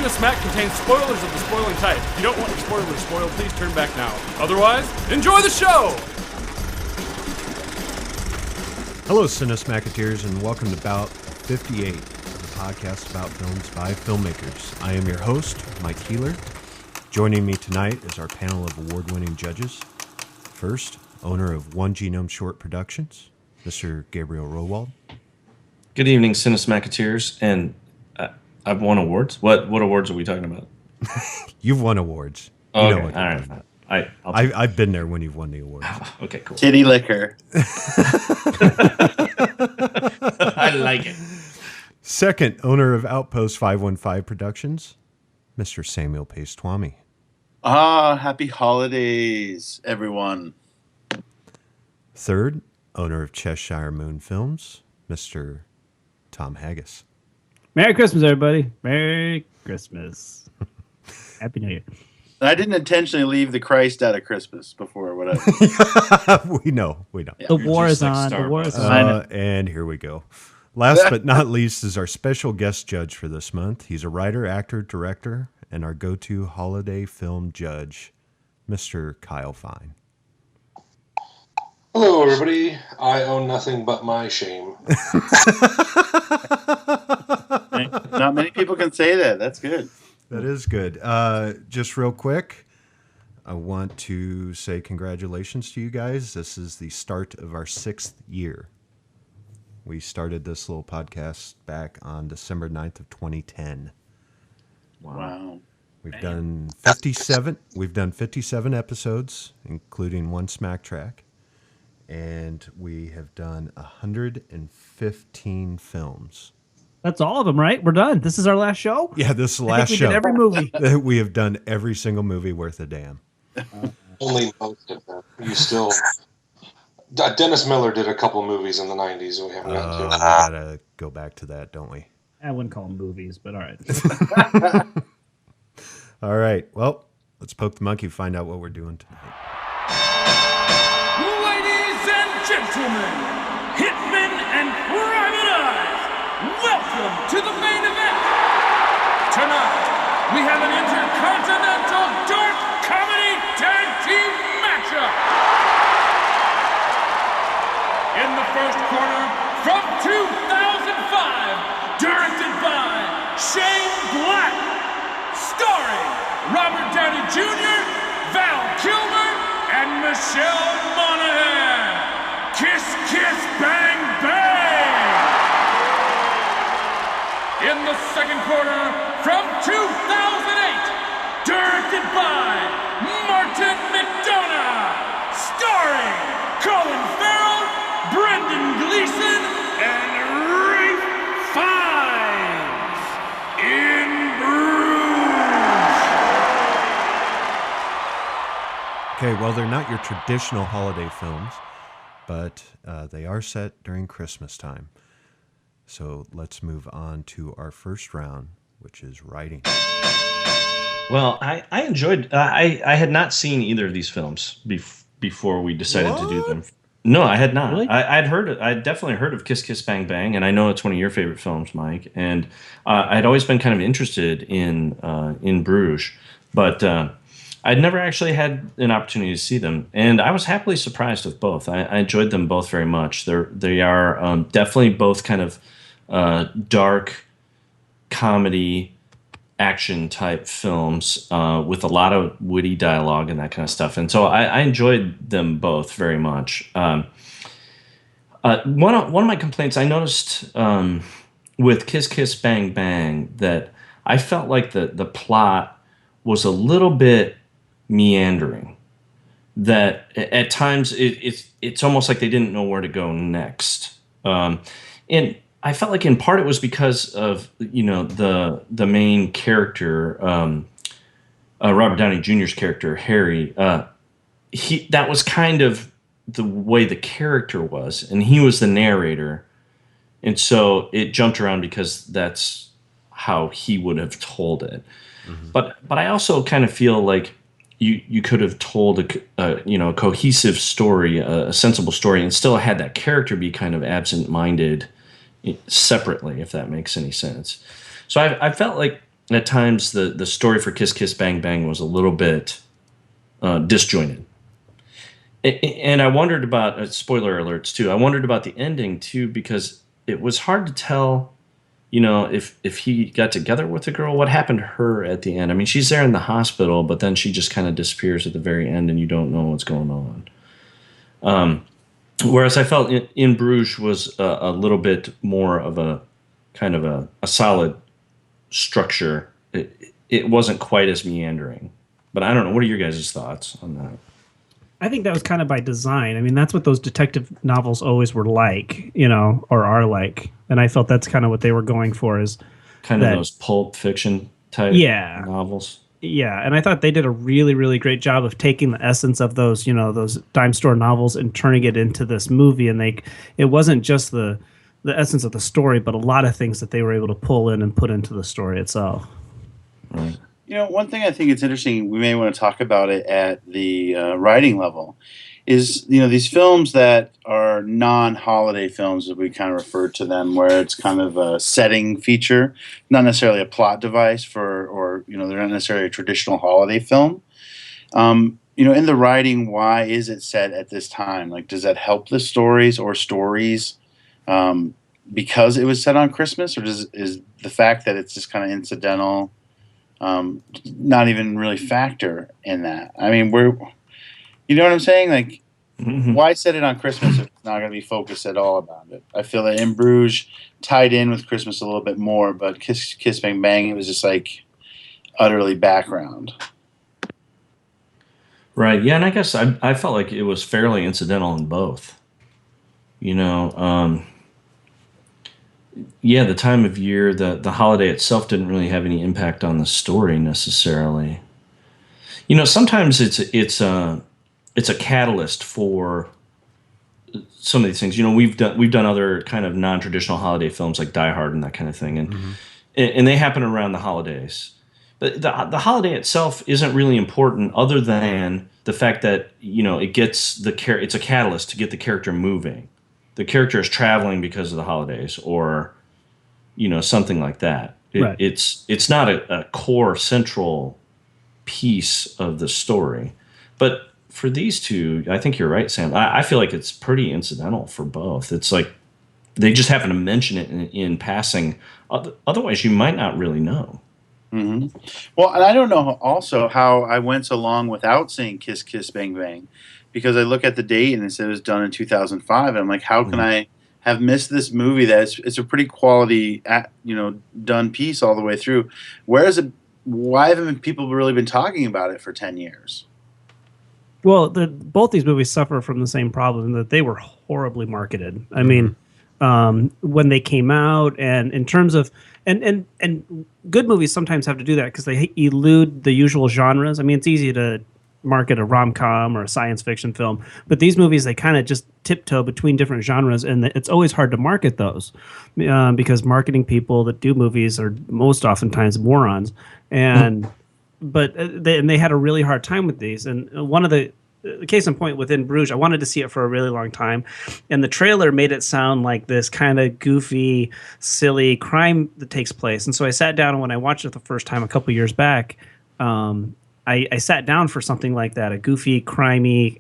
Cinesmack contains spoilers of the spoiling type. If you don't want your spoilers spoiled, please turn back now. Otherwise, enjoy the show! Hello, Cinesmacketeers, and welcome to Bout 58, a podcast about films by filmmakers. I am your host, Mike Keeler. Joining me tonight is our panel of award-winning judges. First, owner of One Genome Short Productions, Mr. Gabriel Rowald. Good evening, Cinesmacketeers, and I've won awards. What awards are we talking about? You've won awards. You Okay, know what all right. I've been there when you've won the awards. Okay, cool. Titty liquor. I like it. Second, owner of Outpost 515 Productions, Mr. Samuel Pace-Twamy. Happy holidays, everyone. Third, owner of Cheshire Moon Films, Mr. Tom Haggis. Merry Christmas, everybody. Merry Christmas. Happy New Year. I didn't intentionally leave the Christ out of Christmas before, whatever. We know. Yeah. The war is on. The war is on. And here we go. Last but not least is our special guest judge for this month. He's a writer, actor, director, and our go-to holiday film judge, Mr. Kyle Fine. Hello, everybody. I own nothing but my shame. Not many people can say that. That's good. That is good. Just real quick, I want to say congratulations to you guys. This is the start of our 6th year. We started this little podcast back on December 9th of 2010. Wow. We've done 57. We've done 57 episodes, including one smack track, and we have done 115 films. That's all of them, right? We're done. This is our last show? Yeah, this is the last show. We did every movie. We have done every single movie worth a damn. Only most of them. You still... Dennis Miller did a couple movies in the 90s and we haven't gotten to. We gotta go back to that, don't we? I wouldn't call them movies, but all right. All right. Well, let's poke the monkey, find out what we're doing tonight. Ladies and gentlemen, hitmen and private eyes, welcome to the main event. Tonight, we have an intercontinental dark comedy tag team matchup. In the first corner, from 2005, directed by Shane Black, starring Robert Downey Jr., Val Kilmer, and Michelle Monaghan. Kiss, Kiss, Bang, Bang! In the second quarter, from 2008, directed by Martin McDonough, starring Colin Farrell, Brendan Gleeson, and Ralph Fiennes in Bruges. Okay, well, they're not your traditional holiday films, but they are set during Christmas time. So let's move on to our first round, which is writing. Well, I enjoyed... I had not seen either of these films before we decided to do them. No, I had not. Really? I'd definitely heard of Kiss Kiss Bang Bang, and I know it's one of your favorite films, Mike. And I'd always been kind of interested in Bruges, but I'd never actually had an opportunity to see them. And I was happily surprised with both. I enjoyed them both very much. They are definitely both kind of dark comedy action type films with a lot of witty dialogue and that kind of stuff. And so I enjoyed them both very much. One of my complaints I noticed with Kiss Kiss Bang Bang that I felt like the plot was a little bit meandering. That at times it's almost like they didn't know where to go next. And I felt like in part it was because of the main character, Robert Downey Jr.'s character Harry. That was kind of the way the character was, and he was the narrator, and so it jumped around because that's how he would have told it. Mm-hmm. But I also kind of feel like you could have told a cohesive story, a sensible story, and still had that character be kind of absent-minded separately, if that makes any sense. So I felt like at times the story for Kiss Kiss Bang Bang was a little bit disjointed. And I wondered about, spoiler alerts too, I wondered about the ending too, because it was hard to tell, if he got together with the girl, what happened to her at the end. I mean, she's there in the hospital, but then she just kind of disappears at the very end and you don't know what's going on. Whereas I felt in Bruges was a little bit more of a kind of a solid structure. It wasn't quite as meandering. But I don't know. What are your guys' thoughts on that? I think that was kind of by design. I mean, that's what those detective novels always were like, or are like. And I felt that's kind of what they were going for, is kind of those pulp fiction type novels. Yeah, and I thought they did a really, really great job of taking the essence of those, those dime store novels and turning it into this movie. And it wasn't just the essence of the story, but a lot of things that they were able to pull in and put into the story itself. Right. One thing I think it's interesting, we may want to talk about it at the writing level, is, these films that are non-holiday films, as we kind of refer to them, where it's kind of a setting feature, not necessarily a plot device or they're not necessarily a traditional holiday film. In the writing, why is it set at this time? Like, does that help the stories because it was set on Christmas, or is the fact that it's just kind of incidental not even really factor in that? I mean, you know what I'm saying? Like, why set it on Christmas if it's not going to be focused at all about it? I feel that In Bruges tied in with Christmas a little bit more, but Kiss Kiss Bang Bang, it was just like utterly background. Right. Yeah, and I guess I felt like it was fairly incidental in both. The time of year, the holiday itself didn't really have any impact on the story necessarily. Sometimes it's a catalyst for some of these things. We've done other kind of non-traditional holiday films like Die Hard and that kind of thing, and they happen around the holidays. But the holiday itself isn't really important, other than the fact that it gets it's a catalyst to get the character moving. The character is traveling because of the holidays, or something like that. Right. It's not a core central piece of the story. But for these two, I think you're right, Sam. I feel like it's pretty incidental for both. It's like they just happen to mention it in passing. Otherwise, you might not really know. Mm-hmm. Well, and I don't know also how I went so long without seeing Kiss Kiss Bang Bang, because I look at the date and it said it was done in 2005, and I'm like, how can I have missed this movie it's a pretty quality, done piece all the way through? Why haven't people really been talking about it for 10 years? Well, both these movies suffer from the same problem, that they were horribly marketed. I mean, when they came out, and in terms of and good movies sometimes have to do that because they elude the usual genres. I mean, it's easy to market a rom-com or a science fiction film, but these movies, they kind of just tiptoe between different genres, and it's always hard to market those because marketing people that do movies are most oftentimes morons, but they had a really hard time with these. And one of the case in point within Bruges, I wanted to see it for a really long time, and the trailer made it sound like this kind of goofy, silly crime that takes place. And so I sat down, and when I watched it the first time a couple years back, I sat down for something like that, a goofy, crimey,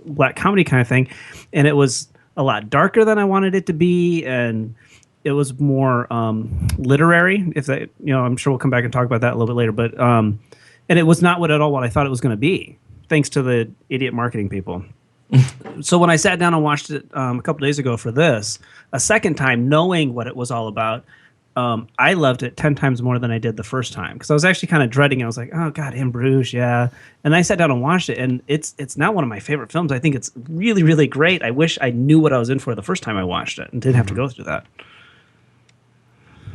black comedy kind of thing, and it was a lot darker than I wanted it to be, and it was more literary. If that, I'm sure we'll come back and talk about that a little bit later. But and it was not what I thought it was going to be, thanks to the idiot marketing people. So when I sat down and watched it a couple days ago for this, a second time, knowing what it was all about, I loved it 10 times more than I did the first time, because I was actually kind of dreading it. I was like, oh God, In Bruges, yeah. And I sat down and watched it, and it's now one of my favorite films. I think it's really, really great. I wish I knew what I was in for the first time I watched it and didn't have to go through that.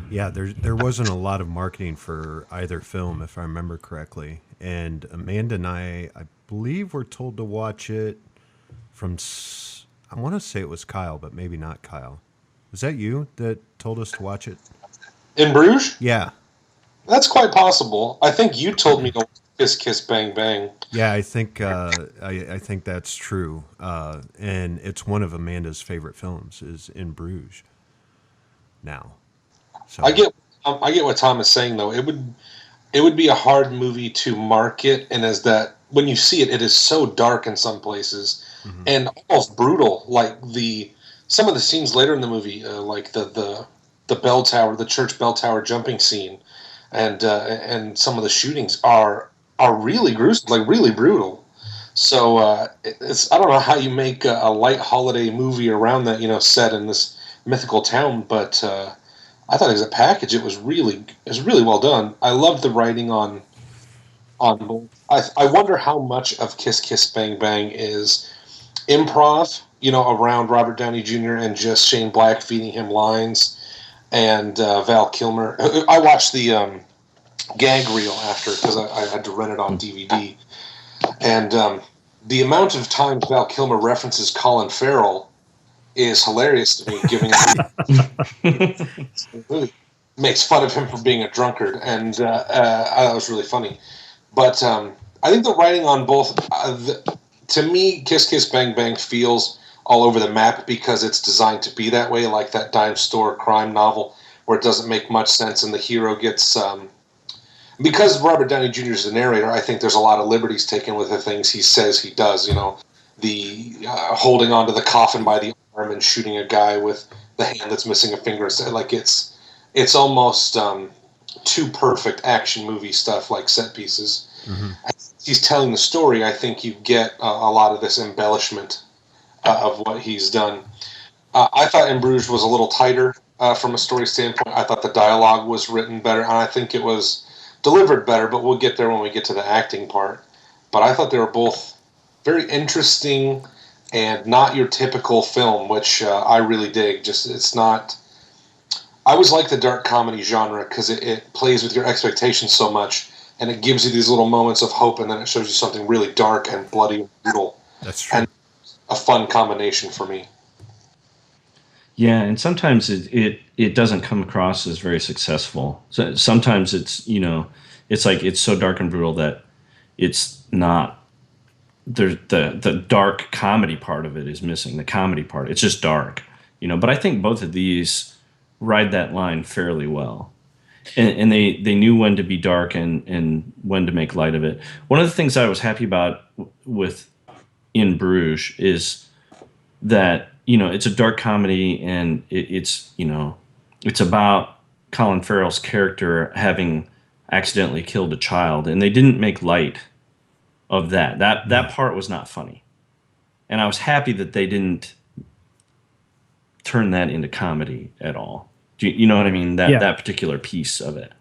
Yeah, there wasn't a lot of marketing for either film, if I remember correctly. And Amanda and I believe were told to watch it from, I want to say it was Kyle, but maybe not Kyle. Was that you that told us to watch it? In Bruges? Yeah. That's quite possible. I think you told me to Kiss Kiss Bang Bang. Yeah, I think I think that's true. And it's one of Amanda's favorite films is In Bruges now. So I get I get what Tom is saying, though. It would be a hard movie to market, and as that when you see it, it is so dark in some places and almost brutal. Like some of the scenes later in the movie, like the bell tower, the church bell tower jumping scene, and some of the shootings are really gruesome, like really brutal. So it's I don't know how you make a light holiday movie around that, set in this mythical town, but I thought as a package it was really well done. I loved the writing on both. I wonder how much of Kiss Kiss Bang Bang is improv, around Robert Downey Jr. and just Shane Black feeding him lines, and Val Kilmer. I watched the gag reel after because I had to rent it on DVD. And the amount of times Val Kilmer references Colin Farrell is hilarious to me, makes fun of him for being a drunkard, and I thought it was really funny. But I think the writing on both, to me, Kiss Kiss Bang Bang feels all over the map because it's designed to be that way, like that dime store crime novel where it doesn't make much sense and the hero gets... because Robert Downey Jr. is the narrator, I think there's a lot of liberties taken with the things he says he does. The holding onto the coffin by the arm and shooting a guy with the hand that's missing a finger. Like it's almost too perfect action movie stuff, like set pieces. As he's telling the story, I think you get a lot of this embellishment of what he's done. I thought In Bruges was a little tighter from a story standpoint. I thought the dialogue was written better, and I think it was delivered better, but we'll get there when we get to the acting part. But I thought they were both very interesting and not your typical film, which I really dig. It's not... I always like the dark comedy genre because it plays with your expectations so much, and it gives you these little moments of hope, and then it shows you something really dark and bloody and brutal. That's true. And a fun combination for me. Yeah, and sometimes it doesn't come across as very successful. So sometimes it's it's like it's so dark and brutal that it's not. The dark comedy part of it is missing. The comedy part, it's just dark, But I think both of these ride that line fairly well, and they knew when to be dark and when to make light of it. One of the things I was happy about with In Bruges is that it's a dark comedy, and it's about Colin Farrell's character having accidentally killed a child, and they didn't make light of that. That part was not funny, and I was happy that they didn't turn that into comedy at all. Do you know what I mean? That particular piece of it.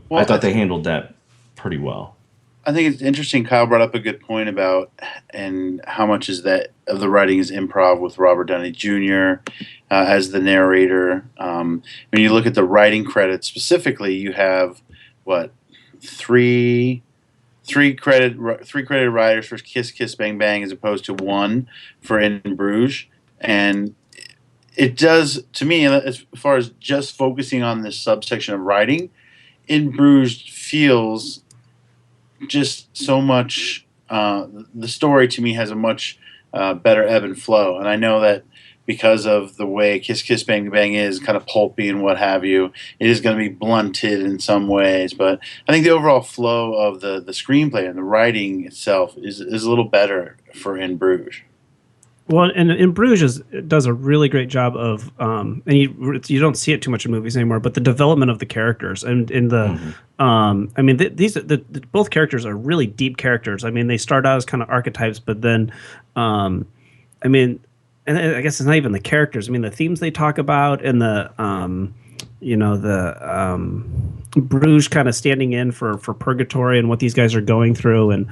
Well, I thought they handled that pretty well. I think it's interesting. Kyle brought up a good point about and how much is that of the writing is improv with Robert Downey Jr. As the narrator. When you look at the writing credits specifically, you have three credited writers for Kiss Kiss Bang Bang as opposed to one for In Bruges, and it does to me as far as just focusing on this subsection of writing, In Bruges feels just so much. The story to me has a much better ebb and flow, and I know that because of the way Kiss Kiss Bang Bang is kind of pulpy and what have you, it is going to be blunted in some ways. But I think the overall flow of the screenplay and the writing itself is a little better for In Bruges. Well, and In Bruges does a really great job of, and you don't see it too much in movies anymore, but the development of the characters and in the, I mean, both characters are really deep characters. I mean, they start out as kind of archetypes, but then, I mean, and I guess it's not even the characters. I mean, the themes they talk about and the, Bruges kind of standing in for purgatory and what these guys are going through, and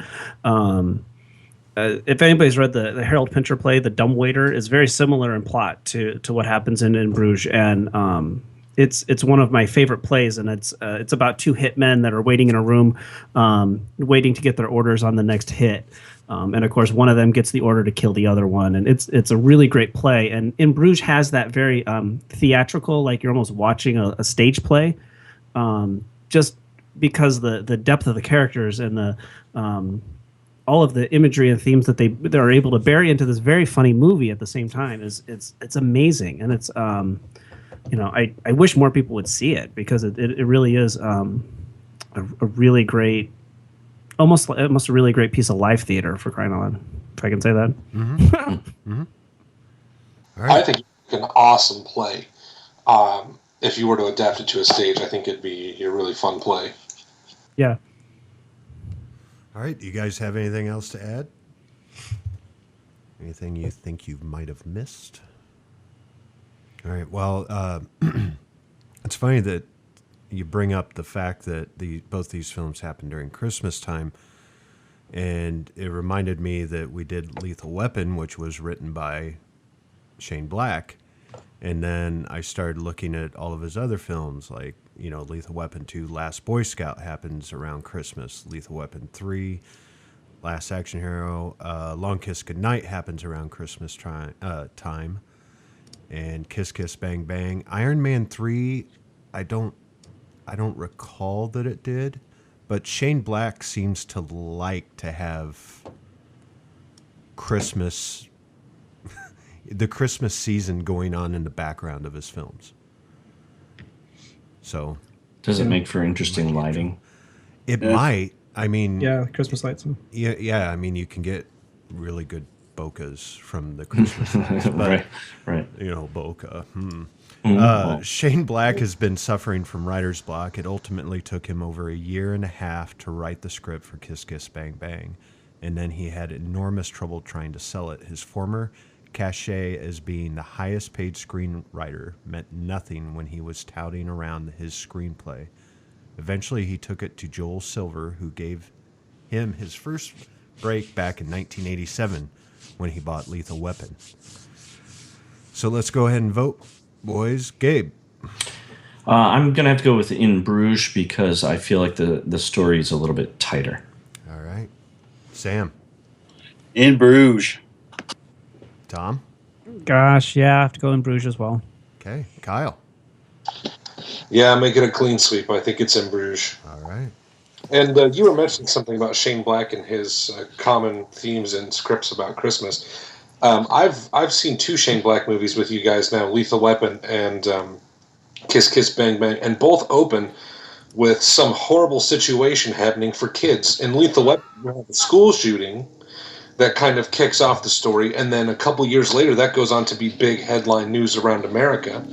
if anybody's read the Harold Pinter play, The Dumbwaiter is very similar in plot to what happens in Bruges, and it's one of my favorite plays, and it's about two hitmen that are waiting in a room, waiting to get their orders on the next hit, and of course one of them gets the order to kill the other one, and it's a really great play, and In Bruges has that very theatrical, like you're almost watching a stage play, just because the depth of the characters and the all of the imagery and themes that they are able to bury into this very funny movie at the same time it's amazing, and it's I wish more people would see it, because it really is a really great, almost a really great piece of live theater, for crying out loud, if I can say that. All right. I think it's an awesome play. If you were to adapt it to a stage, I think it'd be a really fun play. Yeah. All right. Do you guys have anything else to add? Anything you think you might have missed? All right. Well, it's funny that you bring up the fact that both these films happened during Christmas time, and it reminded me that we did Lethal Weapon, which was written by Shane Black, and then I started looking at all of his other films, like Lethal Weapon 2, Last Boy Scout happens around Christmas. Lethal Weapon 3, Last Action Hero, Long Kiss Goodnight happens around Christmas time. And Kiss Kiss Bang Bang. Iron Man 3, I don't recall that it did, but Shane Black seems to like to have Christmas, the Christmas season going on in the background of his films. So, does it make for interesting lighting? It might. I mean, Yeah, Christmas lights. yeah. I mean, you can get really good bokehs from the Christmas lights, but right. bokeh. Well, Shane Black has been suffering from writer's block. It ultimately took him over a year and a half to write the script for Kiss Kiss Bang Bang, and then he had enormous trouble trying to sell it. His former cachet as being the highest paid screenwriter meant nothing when he was touting around his screenplay. Eventually, he took it to Joel Silver, who gave him his first break back in 1987 when he bought Lethal Weapon. So let's go ahead and vote, boys. Gabe. I'm going to have to go with In Bruges because I feel like the story is a little bit tighter. All right. Sam. In Bruges. Tom. Gosh, yeah, I have to go In Bruges as well. Okay. Kyle. Yeah, make it a clean sweep. I think it's In Bruges. All right. And you were mentioning something about Shane Black and his common themes and scripts about Christmas. I've seen 2 Shane Black movies with you guys now, Lethal Weapon and Kiss Kiss Bang Bang, and both open with some horrible situation happening for kids. In Lethal Weapon, you have a school shooting that kind of kicks off the story, and then a couple years later, that goes on to be big headline news around America.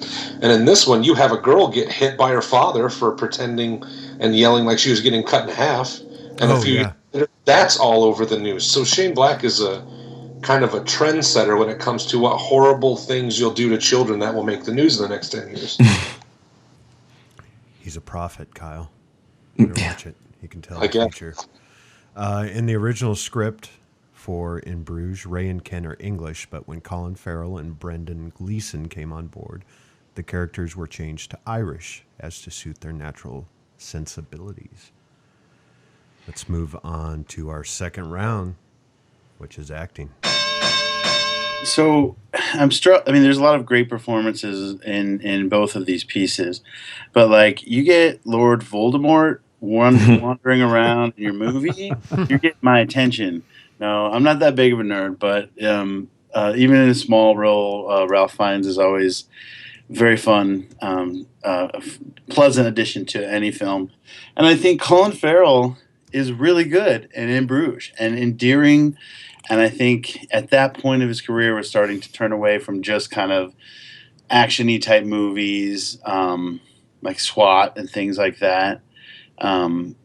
And in this one, you have a girl get hit by her father for pretending and yelling like she was getting cut in half. And a few years later, that's all over the news. So Shane Black is a kind of a trendsetter when it comes to what horrible things you'll do to children that will make the news in the next 10 years. He's a prophet, Kyle. You watch it. You can tell the future. In the original script for In Bruges, Ray and Ken are English, but when Colin Farrell and Brendan Gleeson came on board, the characters were changed to Irish as to suit their natural sensibilities. Let's move on to our second round, which is acting. So I'm struck. I mean, there's a lot of great performances in both of these pieces, but like you get Lord Voldemort wandering around in your movie, you're getting my attention. No, I'm not that big of a nerd, but even in a small role, Ralph Fiennes is always very fun, pleasant addition to any film. And I think Colin Farrell is really good and In Bruges and endearing. And I think at that point of his career, we're starting to turn away from just kind of action-y type movies, like SWAT and things like that. And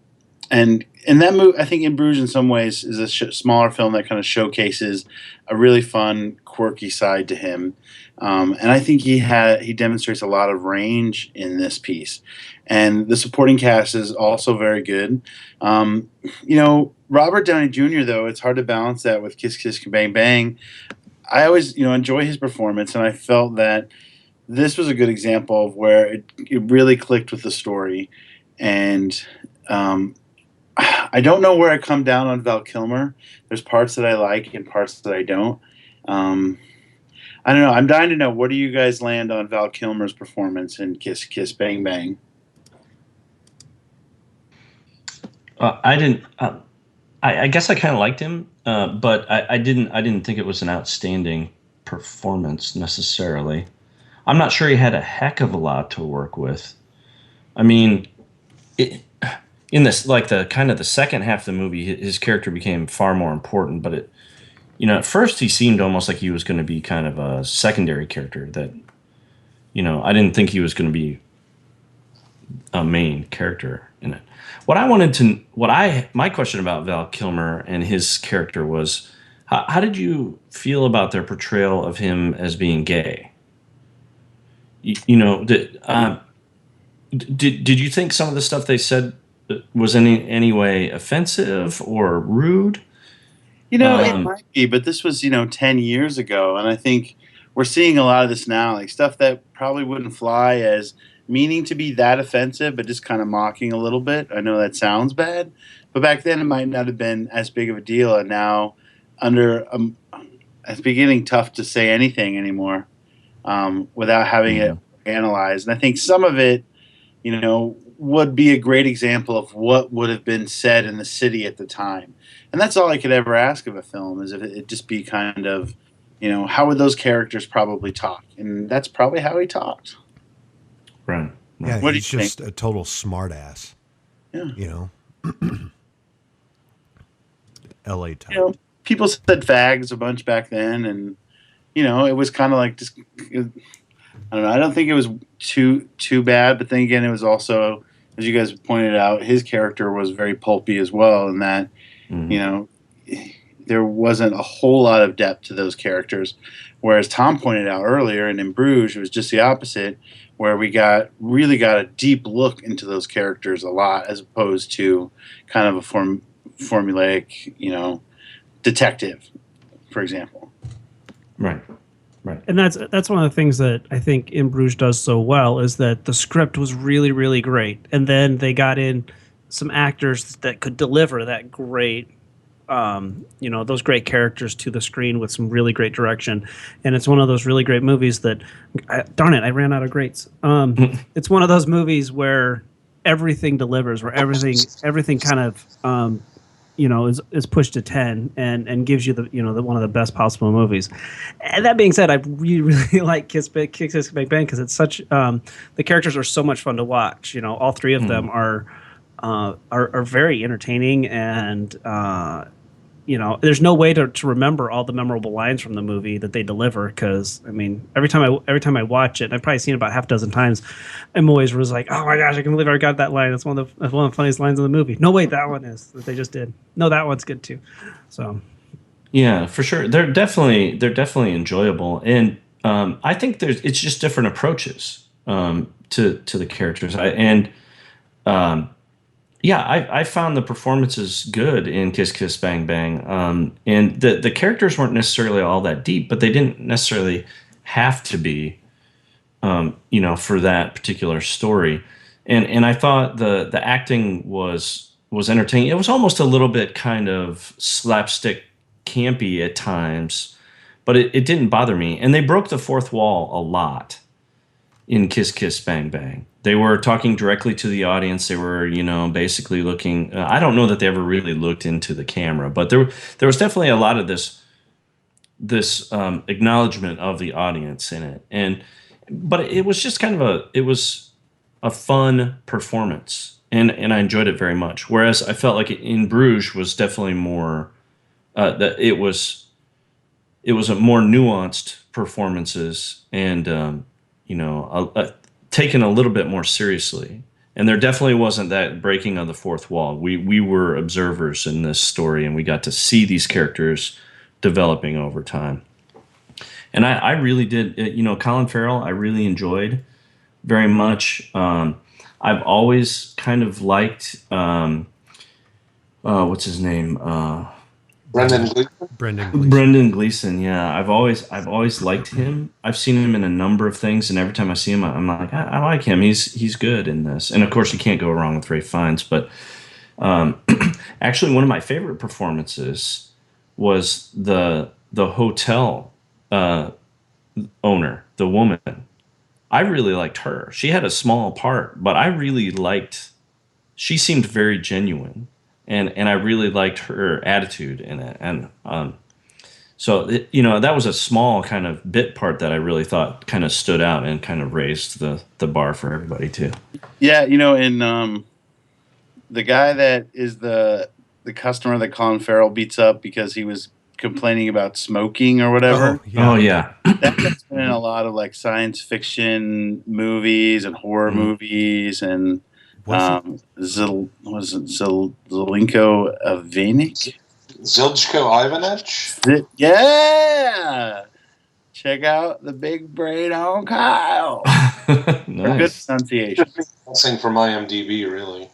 that movie, I think In Bruges in some ways is a smaller film that kind of showcases a really fun, quirky side to him. And I think he demonstrates a lot of range in this piece. And the supporting cast is also very good. Robert Downey Jr., though, it's hard to balance that with Kiss Kiss Bang Bang. I always, enjoy his performance, and I felt that this was a good example of where it really clicked with the story. And I don't know where I come down on Val Kilmer. There's parts that I like and parts that I don't. I don't know. I'm dying to know, where do you guys land on Val Kilmer's performance in Kiss Kiss Bang Bang? I didn't. I guess I kind of liked him, but I didn't think it was an outstanding performance necessarily. I'm not sure he had a heck of a lot to work with. I mean, in this, like the kind of the second half of the movie, his character became far more important. But at first he seemed almost like he was going to be kind of a secondary character that, I didn't think he was going to be a main character in it. My question about Val Kilmer and his character was, how did you feel about their portrayal of him as being gay? Did you think some of the stuff they said was any way offensive or rude? It might be, but this was 10 years ago, and I think we're seeing a lot of this now, like stuff that probably wouldn't fly as meaning to be that offensive, but just kind of mocking a little bit. I know that sounds bad, but back then it might not have been as big of a deal, and now it's beginning tough to say anything anymore without having it analyzed. And I think some of it, would be a great example of what would have been said in the city at the time. And that's all I could ever ask of a film, is if it just be kind of, how would those characters probably talk? And that's probably how he talked. Right. Yeah, What do he's you just think? a total smartass. Yeah. LA type. People said fags a bunch back then, and it was kind of like just, I don't know. I don't think it was too bad, but then again, it was also, as you guys pointed out, his character was very pulpy as well, in that there wasn't a whole lot of depth to those characters. Whereas Tom pointed out earlier, and in Bruges, it was just the opposite, where we really got a deep look into those characters a lot, as opposed to kind of a formulaic, detective, for example. Right. And that's one of the things that I think In Bruges does so well, is that the script was really, really great, and then they got in some actors that could deliver that great, those great characters to the screen with some really great direction. And it's one of those really great movies that, darn it, I ran out of greats. It's one of those movies where everything delivers, where everything kind of is pushed to 10 and gives you the one of the best possible movies. And that being said, I really, really like Kiss Kiss Bang Bang, because it's such the characters are so much fun to watch. All three of them are very entertaining, and there's no way to remember all the memorable lines from the movie that they deliver, because every time I watch it, and I've probably seen it about half a dozen times, I'm always was like, oh my gosh, I can't believe I got that line. That's one of the funniest lines in the movie. No, wait, that one is that they just did. No, that one's good too. So yeah, for sure, they're definitely enjoyable, and I think it's just different approaches to the characters. I found the performances good in Kiss Kiss Bang Bang, and the characters weren't necessarily all that deep, but they didn't necessarily have to be, for that particular story. And I thought the acting was entertaining. It was almost a little bit kind of slapstick campy at times, but it didn't bother me. And they broke the fourth wall a lot in Kiss Kiss Bang Bang. They were talking directly to the audience. They were, basically looking. I don't know that they ever really looked into the camera, but there was definitely a lot of this acknowledgement of the audience in it. But it was just kind of a fun performance, and I enjoyed it very much. Whereas I felt like In Bruges was definitely more that it was a more nuanced performances, and taken a little bit more seriously. And there definitely wasn't that breaking of the fourth wall. We were observers in this story, and we got to see these characters developing over time. And I really did, Colin Farrell, I really enjoyed very much. I've always kind of liked, what's his name? Brendan Gleeson. Yeah, I've always liked him. I've seen him in a number of things, and every time I see him, I'm like, I like him. He's good in this. And of course, you can't go wrong with Ralph Fiennes. But actually, one of my favorite performances was the hotel owner, the woman. I really liked her. She had a small part, but I really liked. She seemed very genuine. And I really liked her attitude in it, and So that was a small kind of bit part that I really thought kind of stood out and kind of raised the bar for everybody too. Yeah, in the guy that is the customer that Colin Farrell beats up because he was complaining about smoking or whatever. Oh yeah. That's been in a lot of like science fiction movies and horror movies and Zelenko Ivanek? Zildjico Ivanich? Yeah. Check out the big brain on Kyle. Nice. Good pronunciation. Sing from IMDb, really.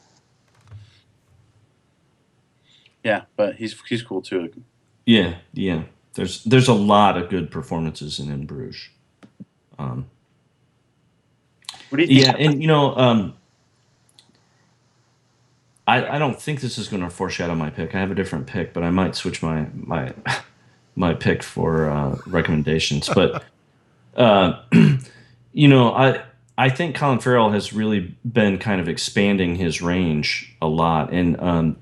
Yeah, but he's cool too. Yeah. There's a lot of good performances in Bruges. What do you think? Yeah, and I don't think this is going to foreshadow my pick. I have a different pick, but I might switch my my pick for recommendations. But I think Colin Farrell has really been kind of expanding his range a lot, and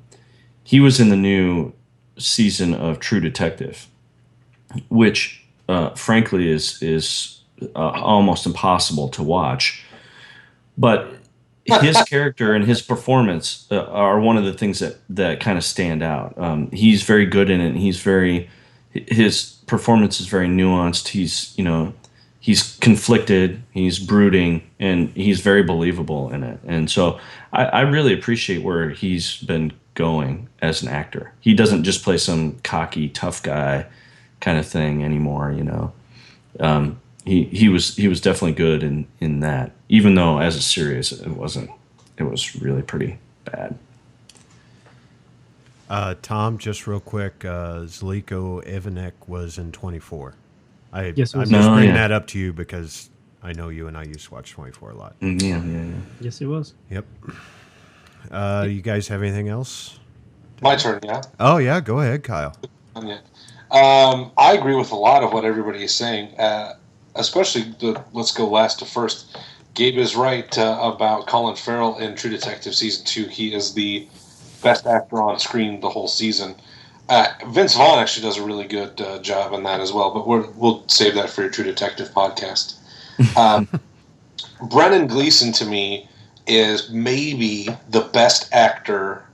he was in the new season of True Detective, which frankly is almost impossible to watch, but his character and his performance are one of the things that kind of stand out. He's very good in it. And his performance is very nuanced. He's conflicted, he's brooding, and he's very believable in it. And so I really appreciate where he's been going as an actor. He doesn't just play some cocky tough guy kind of thing anymore. He was definitely good in that, even though as a series it wasn't. It was really pretty bad. Tom, just real quick, Zelenko Ivanek was in 24. I'm Yes, just was. bringing that up to you because I know you and I used to watch 24 a lot. Yeah. Yes, he was. Yep. You guys have anything else? My turn, yeah? Oh, yeah. Go ahead, Kyle. Yeah. I agree with a lot of what everybody is saying, especially let's go last to first. Gabe is right about Colin Farrell in True Detective Season 2. He is the best actor on screen the whole season. Vince Vaughn actually does a really good job in that as well, but we'll save that for your True Detective podcast. Brendan Gleeson, to me, is maybe the best actor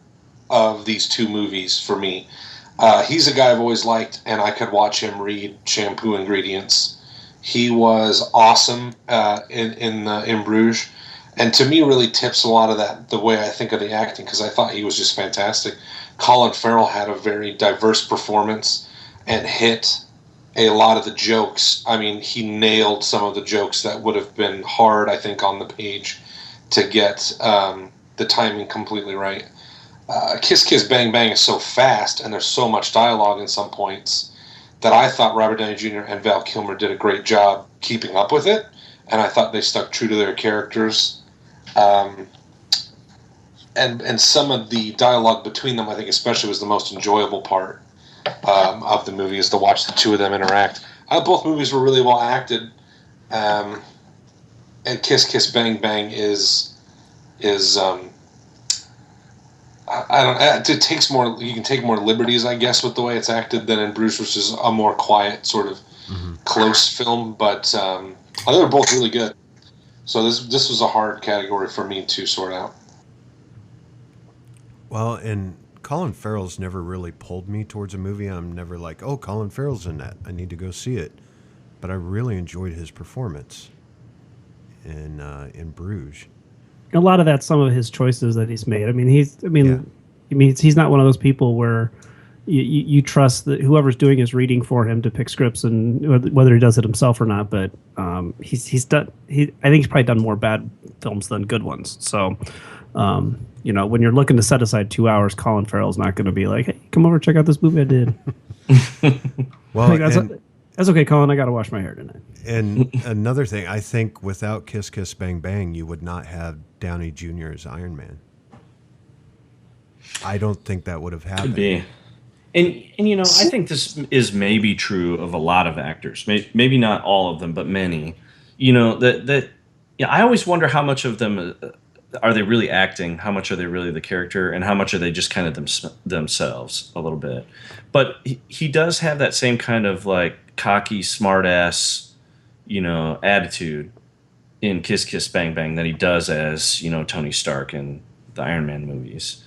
of these two movies for me. He's a guy I've always liked, and I could watch him read shampoo ingredients. He was awesome in Bruges, and to me really tips a lot of that, the way I think of the acting, because I thought he was just fantastic. Colin Farrell had a very diverse performance and hit a lot of the jokes. I mean, he nailed some of the jokes that would have been hard, I think, on the page to get the timing completely right. Kiss Kiss Bang Bang is so fast, and there's so much dialogue in some points, that I thought Robert Downey Jr. and Val Kilmer did a great job keeping up with it, and I thought they stuck true to their characters. And some of the dialogue between them, I think especially, was the most enjoyable part of the movie, is to watch the two of them interact. Both movies were really well acted, and Kiss Kiss Bang Bang is it takes more. You can take more liberties, I guess, with the way it's acted than in Bruges, which is a more quiet, sort of close film. But I think they're both really good. So this was a hard category for me to sort out. Well, and Colin Farrell's never really pulled me towards a movie. I'm never like, oh, Colin Farrell's in that, I need to go see it. But I really enjoyed his performance in Bruges. A lot of that's some of his choices that he's made. I mean, he's not one of those people where you trust that whoever's doing his reading for him to pick scripts, and whether he does it himself or not. But he's done. I think he's probably done more bad films than good ones. So, when you're looking to set aside 2 hours, Colin Farrell's not going to be like, "Hey, come over, check out this movie I did." Well, that's okay, Colin. I got to wash my hair tonight. And another thing, I think without Kiss Kiss Bang Bang, you would not have Downey Jr. as Iron Man. I don't think that would have happened. Could be. And I think this is maybe true of a lot of actors. Maybe not all of them, but many. I always wonder how much of them are they really acting? How much are they really the character, and how much are they just kind of themselves a little bit? But he does have that same kind of like cocky, smartass, attitude in Kiss Kiss Bang Bang that he does as Tony Stark in the Iron Man movies.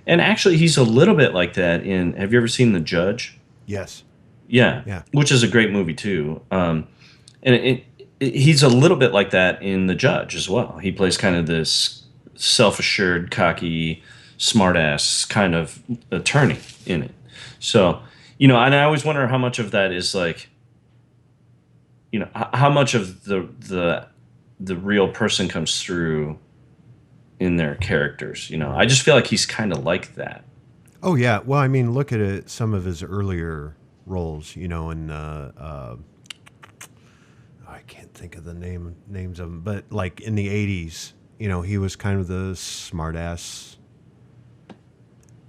And actually, he's a little bit like that in. Have you ever seen The Judge? Yes. Yeah. Which is a great movie too. And he's a little bit like that in The Judge as well. He plays kind of this self-assured, cocky, smartass kind of attorney in it. So, and I always wonder how much of that is like, how much of the real person comes through in their characters. I just feel like he's kind of like that. Oh yeah. Well, I mean, look at it. Some of his earlier roles, in I can't think of the names of them, but like in the 80s, he was kind of the smartass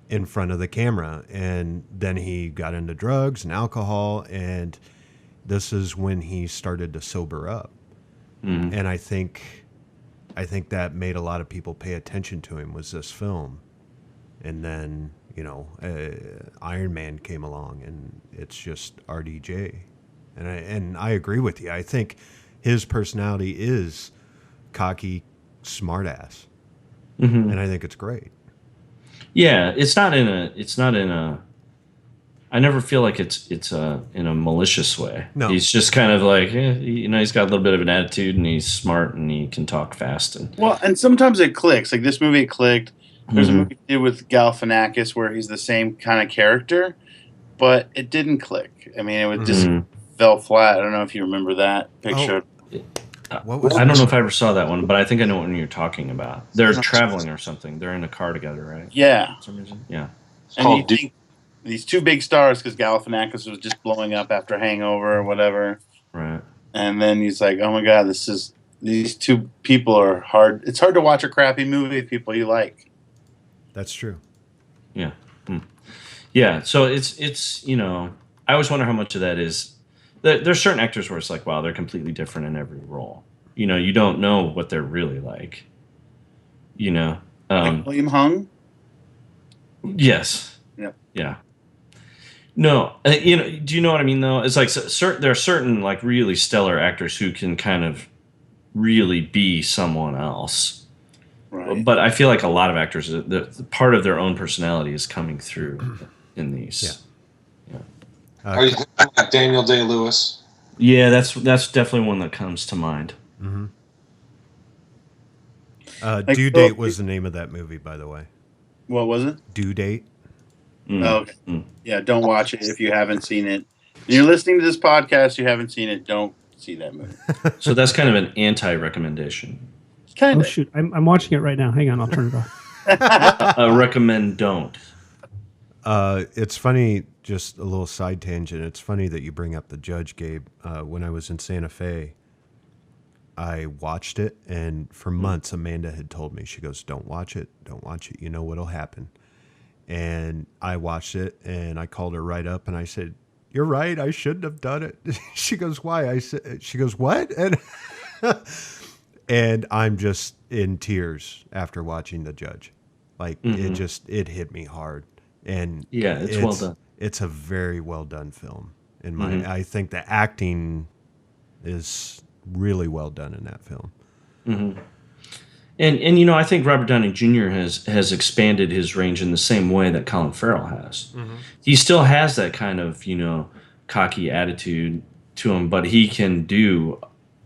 in front of the camera, and then he got into drugs and alcohol, and this is when he started to sober up. Mm-hmm. And I think that made a lot of people pay attention to him, was this film. And then, Iron Man came along, and it's just RDJ. And I agree with you. I think his personality is cocky, smartass, and I think it's great. Yeah, it's not in a. I never feel like it's in a malicious way. No, he's just kind of like he's got a little bit of an attitude, and he's smart, and he can talk fast. And sometimes it clicks. Like this movie, it clicked. There's a movie he did with Galifianakis where he's the same kind of character, but it didn't click. I mean, it was just. Fell flat. I don't know if you remember that picture. I don't know if I ever saw that one, but I think I know what one you're talking about. They're traveling or something. They're in a car together, right? Yeah. For some reason. Yeah. And you think these two big stars, because Galifianakis was just blowing up after Hangover or whatever. Right. And then he's like, oh my God, these two people are hard. It's hard to watch a crappy movie with people you like. That's true. Yeah. Yeah. So it's I always wonder how much of that is. There's certain actors where it's like, wow, they're completely different in every role. You don't know what they're really like. Like William Hung? Yes. Yep. Yeah. No, do you know what I mean, though? It's like there are certain, like, really stellar actors who can kind of really be someone else. Right. But I feel like a lot of actors, the part of their own personality is coming through in these. Yeah. Are you thinking like Daniel Day-Lewis? Yeah, that's definitely one that comes to mind. Mm-hmm. Due Date was the name of that movie, by the way. What was it? Due Date. Okay. Yeah, don't watch it if you haven't seen it. If you're listening to this podcast, you haven't seen it, don't see that movie. So that's kind of an anti-recommendation. Kind of. Oh, shoot. I'm watching it right now. Hang on, I'll turn it off. Recommend don't. It's funny, just a little side tangent. It's funny that you bring up The Judge, Gabe. When I was in Santa Fe, I watched it, and for months Amanda had told me, she goes, don't watch it, you know what'll happen. And I watched it, and I called her right up, and I said, you're right, I shouldn't have done it. She goes, why? She goes, what? And I'm just in tears after watching The Judge. Like, it hit me hard. And yeah, it's well done. It's a very well done film. I think the acting is really well done in that film. Mm-hmm. And I think Robert Downey Jr. has expanded his range in the same way that Colin Farrell has. Mm-hmm. He still has that kind of cocky attitude to him, but he can do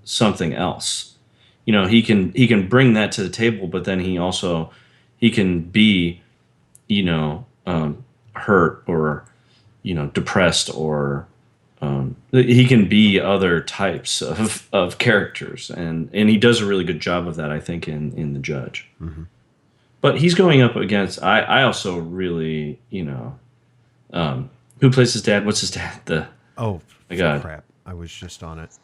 something else. He can bring that to the table, but then he can be hurt or depressed, or he can be other types of characters, and he does a really good job of that, I think, in The Judge. Mm-hmm. But he's going up against I also really who plays his dad? What's his dad? My God, crap! I was just on it.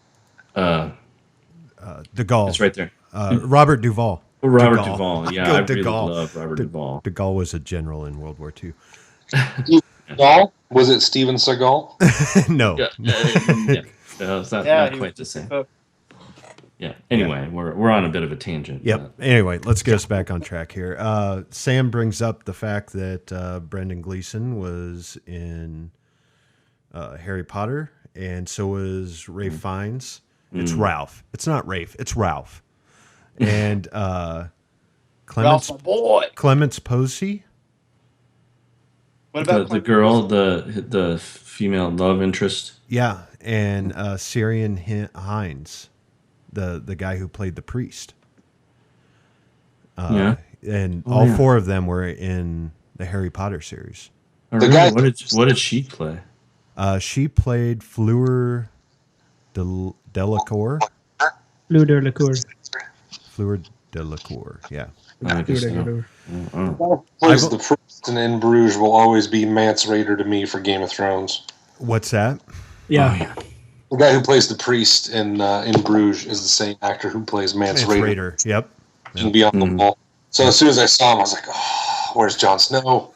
De Gaulle. It's right there. Robert Duvall. Robert Duvall. Yeah, I really love Robert Duvall. De Gaulle was a general in World War II. Seagal? Was it Steven Seagal? No. Yeah. No, it's not quite the same. Yeah. Anyway, we're on a bit of a tangent. Yep. Anyway, let's get us back on track here. Sam brings up the fact that Brendan Gleeson was in Harry Potter, and so was Rafe Fiennes. It's Ralph. It's not Rafe. It's Ralph. And Clements, Ralph, my boy. Clements Posey. What about the girl, the female love interest? Yeah, and Syrian Hines, the guy who played the priest. Yeah. And all four of them were in the Harry Potter series. Oh, The really? guy- What did she play? She played Fleur Delacour. Lou de la Cour. Fleur Delacour, yeah. I just know. Plays the priest in Bruges will always be Mance Rayder to me for Game of Thrones. What's that? Yeah. The guy who plays the priest in Bruges is the same actor who plays Mance Mance Rayder. Raider. Yep. King Beyond the Wall. So as soon as I saw him, I was like, oh, where's Jon Snow?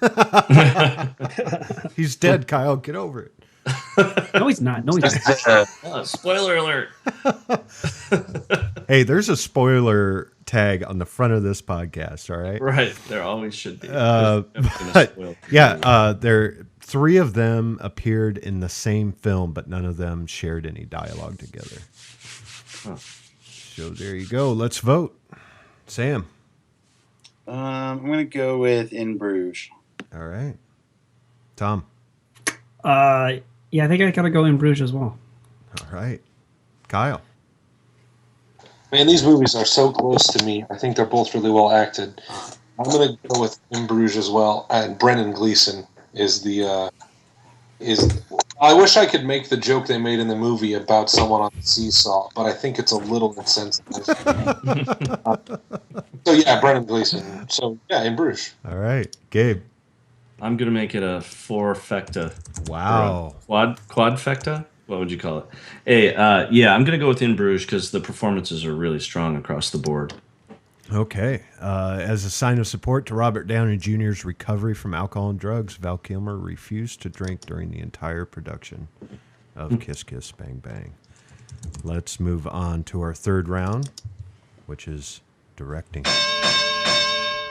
He's dead, Kyle. Get over it. No, he's not. No, he's not. Spoiler alert. Hey, there's a spoiler tag on the front of this podcast, all right? Right. There always should be. Three of them appeared in the same film, but none of them shared any dialogue together. Huh. So there you go. Let's vote. Sam. I'm going to go with In Bruges. All right. Tom. Yeah, I think I gotta go In Bruges as well. All right. Kyle. Man, these movies are so close to me. I think they're both really well acted. I'm going to go with In Bruges as well. And Brendan Gleeson is the I wish I could make the joke they made in the movie about someone on the seesaw, but I think it's a little insensitive. So yeah, Brendan Gleeson. So yeah, In Bruges. All right. Gabe. I'm gonna make it a four-fecta. Wow. Quadfecta? What would you call it? Hey, yeah, I'm gonna go with In Bruges because the performances are really strong across the board. Okay. As a sign of support to Robert Downey Jr.'s recovery from alcohol and drugs, Val Kilmer refused to drink during the entire production of Kiss Kiss Bang Bang. Let's move on to our third round, which is directing.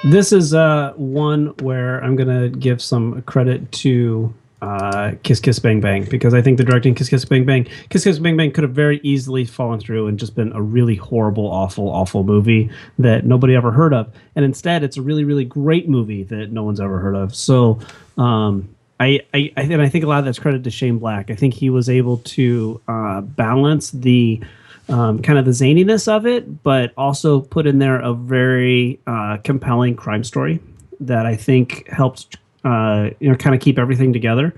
This is one where I'm gonna give some credit to Kiss Kiss Bang Bang, because I think the directing Kiss Kiss Bang Bang could have very easily fallen through and just been a really horrible, awful movie that nobody ever heard of, and instead it's a really, really great movie that no one's ever heard of. So I think a lot of that's credit to Shane Black. I think he was able to balance the kind of the zaniness of it, but also put in there a very compelling crime story that I think helped kind of keep everything together.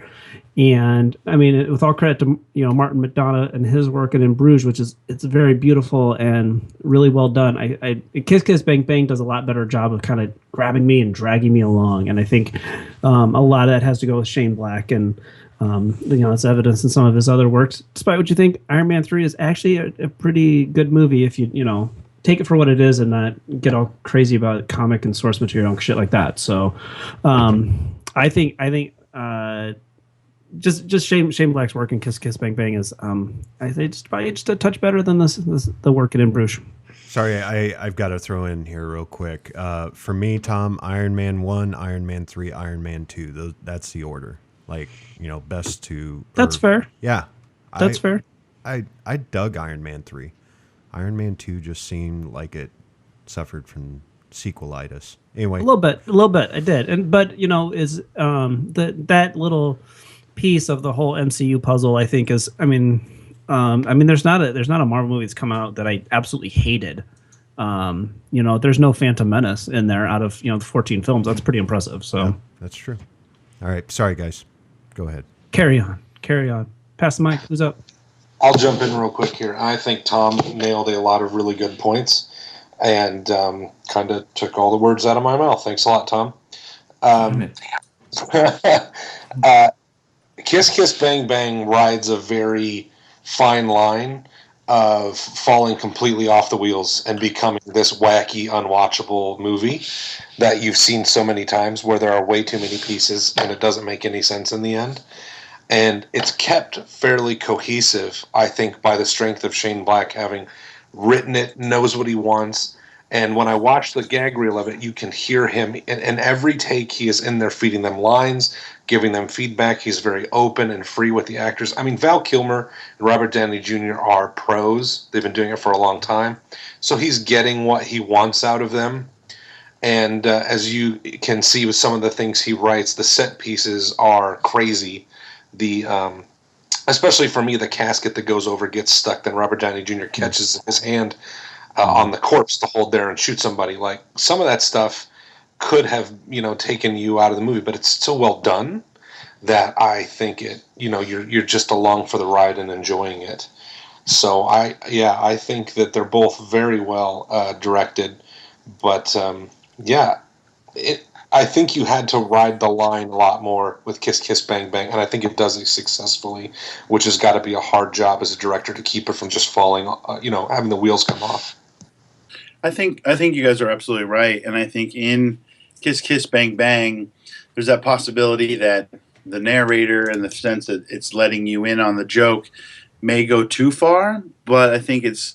And I mean, with all credit to Martin McDonagh and his work in Bruges, which it's very beautiful and really well done. Kiss Kiss Bang Bang does a lot better job of kind of grabbing me and dragging me along, and I think a lot of that has to go with Shane Black, and it's evidence in some of his other works. Despite what you think, Iron Man 3 is actually a pretty good movie if you take it for what it is and not get all crazy about comic and source material and shit like that. So I think just Shane Black's work in Kiss Kiss Bang Bang is I think just a touch better than the work in Bruges. Sorry, I've got to throw in here real quick. For me, Tom, Iron Man 1, Iron Man 3, Iron Man 2. That's the order. Like, best to... That's fair. Yeah. That's fair. I dug Iron Man 3. Iron Man 2 just seemed like it suffered from sequelitis. Anyway. A little bit. I did. But is that little piece of the whole MCU puzzle, I think is, there's not a Marvel movie that's come out that I absolutely hated. There's no Phantom Menace in there out of, the 14 films. That's pretty impressive. So yeah, that's true. All right. Sorry, guys. Go ahead. Carry on. Pass the mic. Who's up? I'll jump in real quick here. I think Tom nailed a lot of really good points and kind of took all the words out of my mouth. Thanks a lot, Tom. Kiss Kiss Bang Bang rides a very fine line of falling completely off the wheels and becoming this wacky, unwatchable movie that you've seen so many times where there are way too many pieces and it doesn't make any sense in the end. And it's kept fairly cohesive, I think, by the strength of Shane Black having written it, knows what he wants. And when I watch the gag reel of it, you can hear him in every take. He is in there feeding them lines, giving them feedback. He's very open and free with the actors. I mean, Val Kilmer and Robert Downey Jr. are pros. They've been doing it for a long time. So he's getting what he wants out of them. And as you can see with some of the things he writes, the set pieces are crazy. Especially for me, the casket that goes over gets stuck. Then Robert Downey Jr. catches his hand on the corpse to hold there and shoot somebody. Like, some of that stuff could have, taken you out of the movie, but it's so well done that I think you're just along for the ride and enjoying it. So I think that they're both very well directed, but I think you had to ride the line a lot more with Kiss Kiss Bang Bang, and I think it does it successfully, which has got to be a hard job as a director to keep it from just falling, having the wheels come off. I think you guys are absolutely right, and I think in Kiss Kiss Bang Bang, there's that possibility that the narrator, in the sense that it's letting you in on the joke, may go too far, but I think it's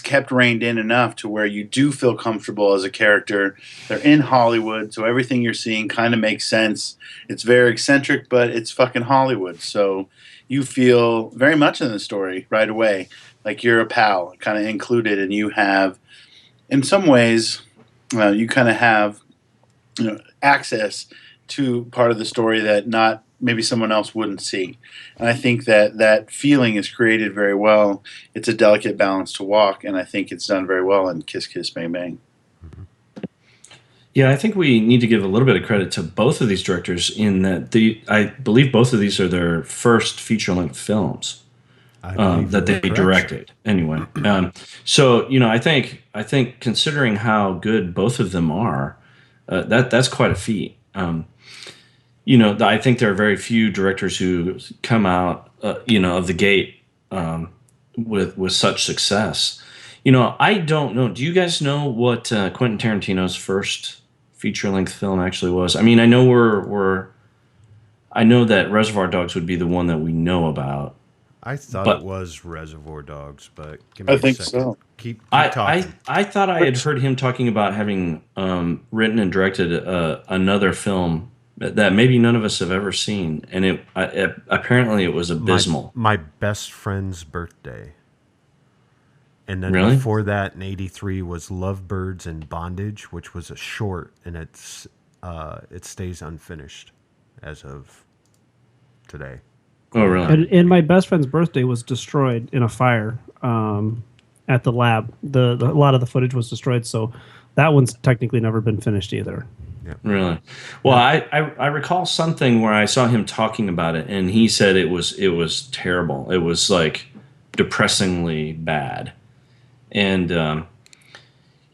kept reined in enough to where you do feel comfortable as a character. They're in Hollywood, so everything you're seeing kind of makes sense. It's very eccentric, but it's fucking Hollywood, so you feel very much in the story right away, like you're a pal, kind of included, and you have, in some ways, you kind of have access to part of the story that not maybe someone else wouldn't see. And I think that feeling is created very well. It's a delicate balance to walk, and I think it's done very well in Kiss Kiss Bang Bang. Yeah, I think we need to give a little bit of credit to both of these directors in that I believe both of these are their first feature-length films that they directed. Anyway, so I think considering how good both of them are, that's quite a feat. I think there are very few directors who come out, of the gate with such success. I don't know. Do you guys know what Quentin Tarantino's first feature-length film actually was? I mean, I know I know that Reservoir Dogs would be the one that we know about. I thought it was Reservoir Dogs, but give me I a think second. so. Keep talking. I thought I had heard him talking about having written and directed another film that maybe none of us have ever seen, and apparently it was abysmal. My Best Friend's Birthday. And then Really? before that, in '83, was Lovebirds and Bondage, which was a short, and it stays unfinished as of today. Oh, really? And my best friend's birthday was destroyed in a fire at the lab. A lot of the footage was destroyed, so that one's technically never been finished either. Yeah. Really? Well, I recall something where I saw him talking about it, and he said it was terrible. It was like depressingly bad, and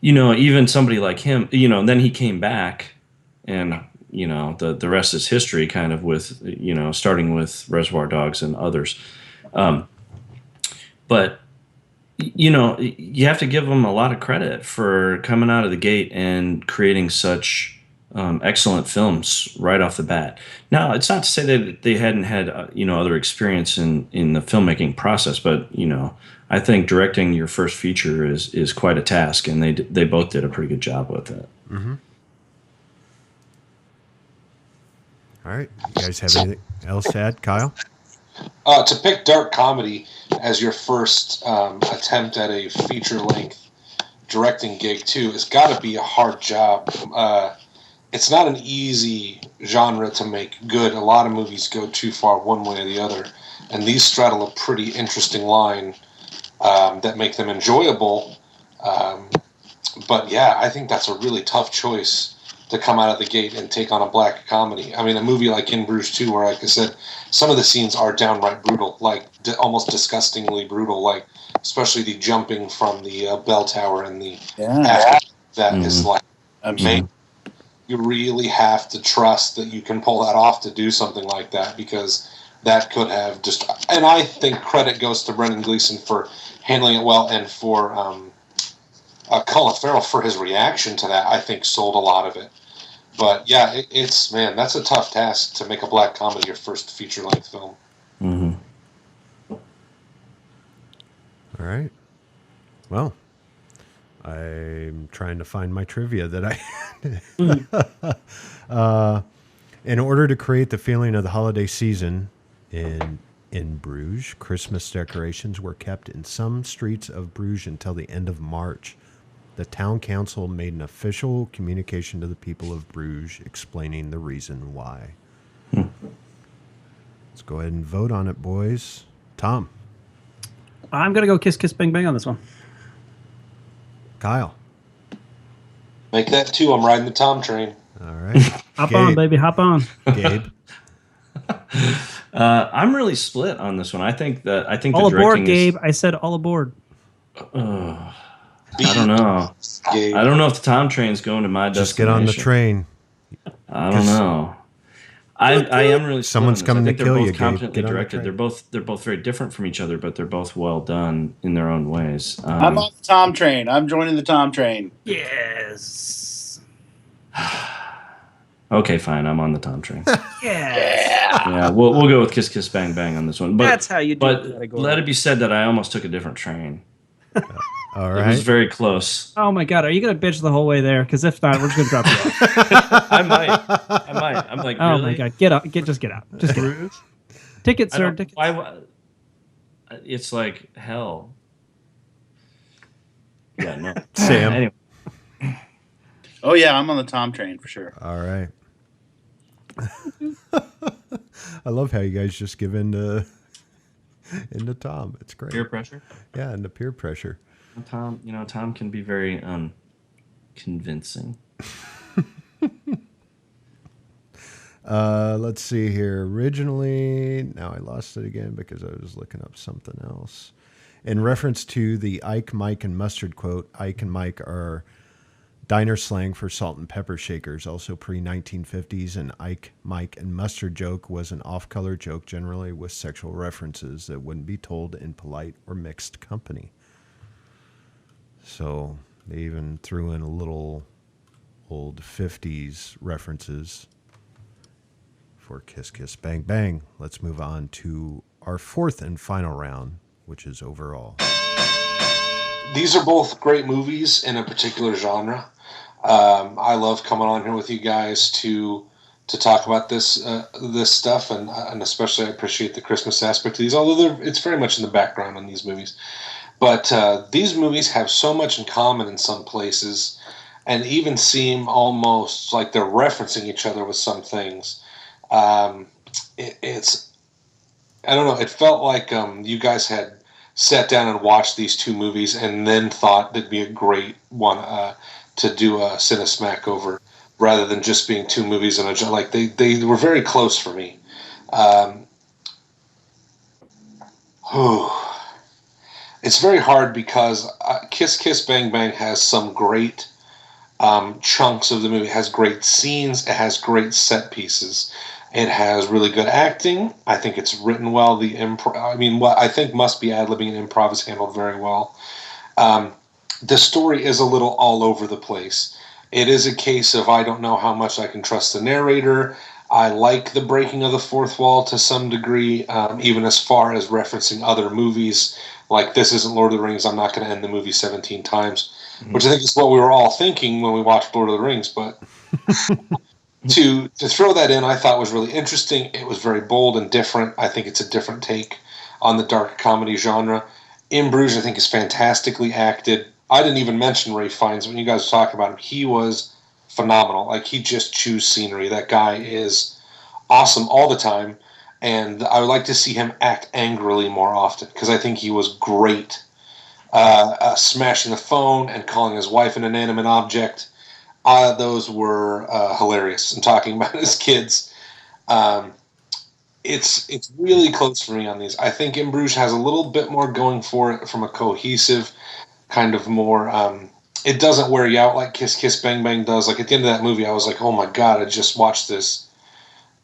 even somebody like him, then he came back, and the rest is history, kind of, with starting with Reservoir Dogs and others, but you have to give them a lot of credit for coming out of the gate and creating such excellent films right off the bat. Now, it's not to say that they hadn't had other experience in the filmmaking process, but I think directing your first feature is quite a task, and they both did a pretty good job with it. Mm-hmm. All right, you guys have anything else to add, Kyle? To pick dark comedy as your first attempt at a feature-length directing gig too has got to be a hard job. It's not an easy genre to make good. A lot of movies go too far one way or the other, and these straddle a pretty interesting line that make them enjoyable. But yeah, I think that's a really tough choice to come out of the gate and take on a black comedy. I mean, a movie like In Bruges 2, where, like I said, some of the scenes are downright brutal, like almost disgustingly brutal, like especially the jumping from the bell tower and the is like amazing. You really have to trust that you can pull that off to do something like that, because that could have just... And I think credit goes to Brendan Gleeson for handling it well, and for Colin Farrell for his reaction to that, I think, sold a lot of it. But yeah, that's a tough task to make a black comedy your first feature-length film. Mm-hmm. All right. Well, I'm trying to find my trivia that in order to create the feeling of the holiday season in Bruges, Christmas decorations were kept in some streets of Bruges until the end of March. The town council made an official communication to the people of Bruges explaining the reason why. Let's go ahead and vote on it, boys. Tom. I'm going to go Kiss Kiss Bang Bang on this one. Kyle. Make that 2. I'm riding the Tom train. All right. Hop on, baby. Hop on. Gabe. I'm really split on this one. I think All the aboard, directing Gabe. I said all aboard. I don't know. Gabe. I don't know if the Tom train's going to my Just destination. get on the train. I don't know. I am really. Someone's split on coming this. to I think kill they're you, both Gabe. competently Get on the directed. train. They're both very different from each other, but they're both well done in their own ways. I'm on the Tom train. I'm joining the Tom train. Yes. Okay, fine. I'm on the Tom train. Yes. Yeah, we'll go with Kiss Kiss Bang Bang on this one. But That's how you do But it. let it be said that I almost took a different train. All It was right. very close. Oh my God, are you gonna bitch the whole way there? Because if not, we're just gonna drop you off. I might. I'm like, Oh really? my God, get up, just get out, just get out. Ticket, I sir. don't- Ticket. why? It's like hell. Yeah, no. Sam. Anyway, Oh yeah, I'm on the Tom train for sure. All right. I love how you guys just give in to Tom. It's great. peer pressure. Yeah, and the peer pressure. Tom can be very convincing. Let's see here. Originally, now I lost it again because I was looking up something else. In reference to the Ike, Mike, and Mustard quote, Ike and Mike are diner slang for salt and pepper shakers, also pre-1950s. An Ike, Mike, and Mustard joke was an off-color joke, generally with sexual references that wouldn't be told in polite or mixed company. So they even threw in a little old 50s references for Kiss Kiss Bang Bang. Let's move on to our fourth and final round, which is overall. These are both great movies in a particular genre. I love coming on here with you guys to talk about this stuff, and especially I appreciate the Christmas aspect of these, although it's very much in the background on these movies. But these movies have so much in common in some places, and even seem almost like they're referencing each other with some things. It's I don't know. It felt like you guys had sat down and watched these two movies and then thought it'd be a great one to do a Cinesmack over, rather than just being two movies in a genre. Like they were very close for me. It's very hard because Kiss Kiss Bang Bang has some great chunks of the movie. It has great scenes. It has great set pieces. It has really good acting. I think it's written well. What I think must be ad-libbing and improv is handled very well. The story is a little all over the place. It is a case of I don't know how much I can trust the narrator. I like the breaking of the fourth wall to some degree, even as far as referencing other movies. Like, this isn't Lord of the Rings, I'm not going to end the movie 17 times, which I think is what we were all thinking when we watched Lord of the Rings, but to throw that in, I thought was really interesting. It was very bold and different. I think it's a different take on the dark comedy genre. In Bruges, I think, is fantastically acted. I didn't even mention Ralph Fiennes when you guys talk about him. He was phenomenal. Like, he just chews scenery. That guy is awesome all the time, and I would like to see him act angrily more often, because I think he was great smashing the phone and calling his wife an inanimate object. Those were hilarious, and talking about his kids. It's really close for me on these. I think In Bruges has a little bit more going for it from a cohesive kind of more. It doesn't wear you out like Kiss Kiss Bang Bang does. Like, at the end of that movie, I was like, oh my God, I just watched this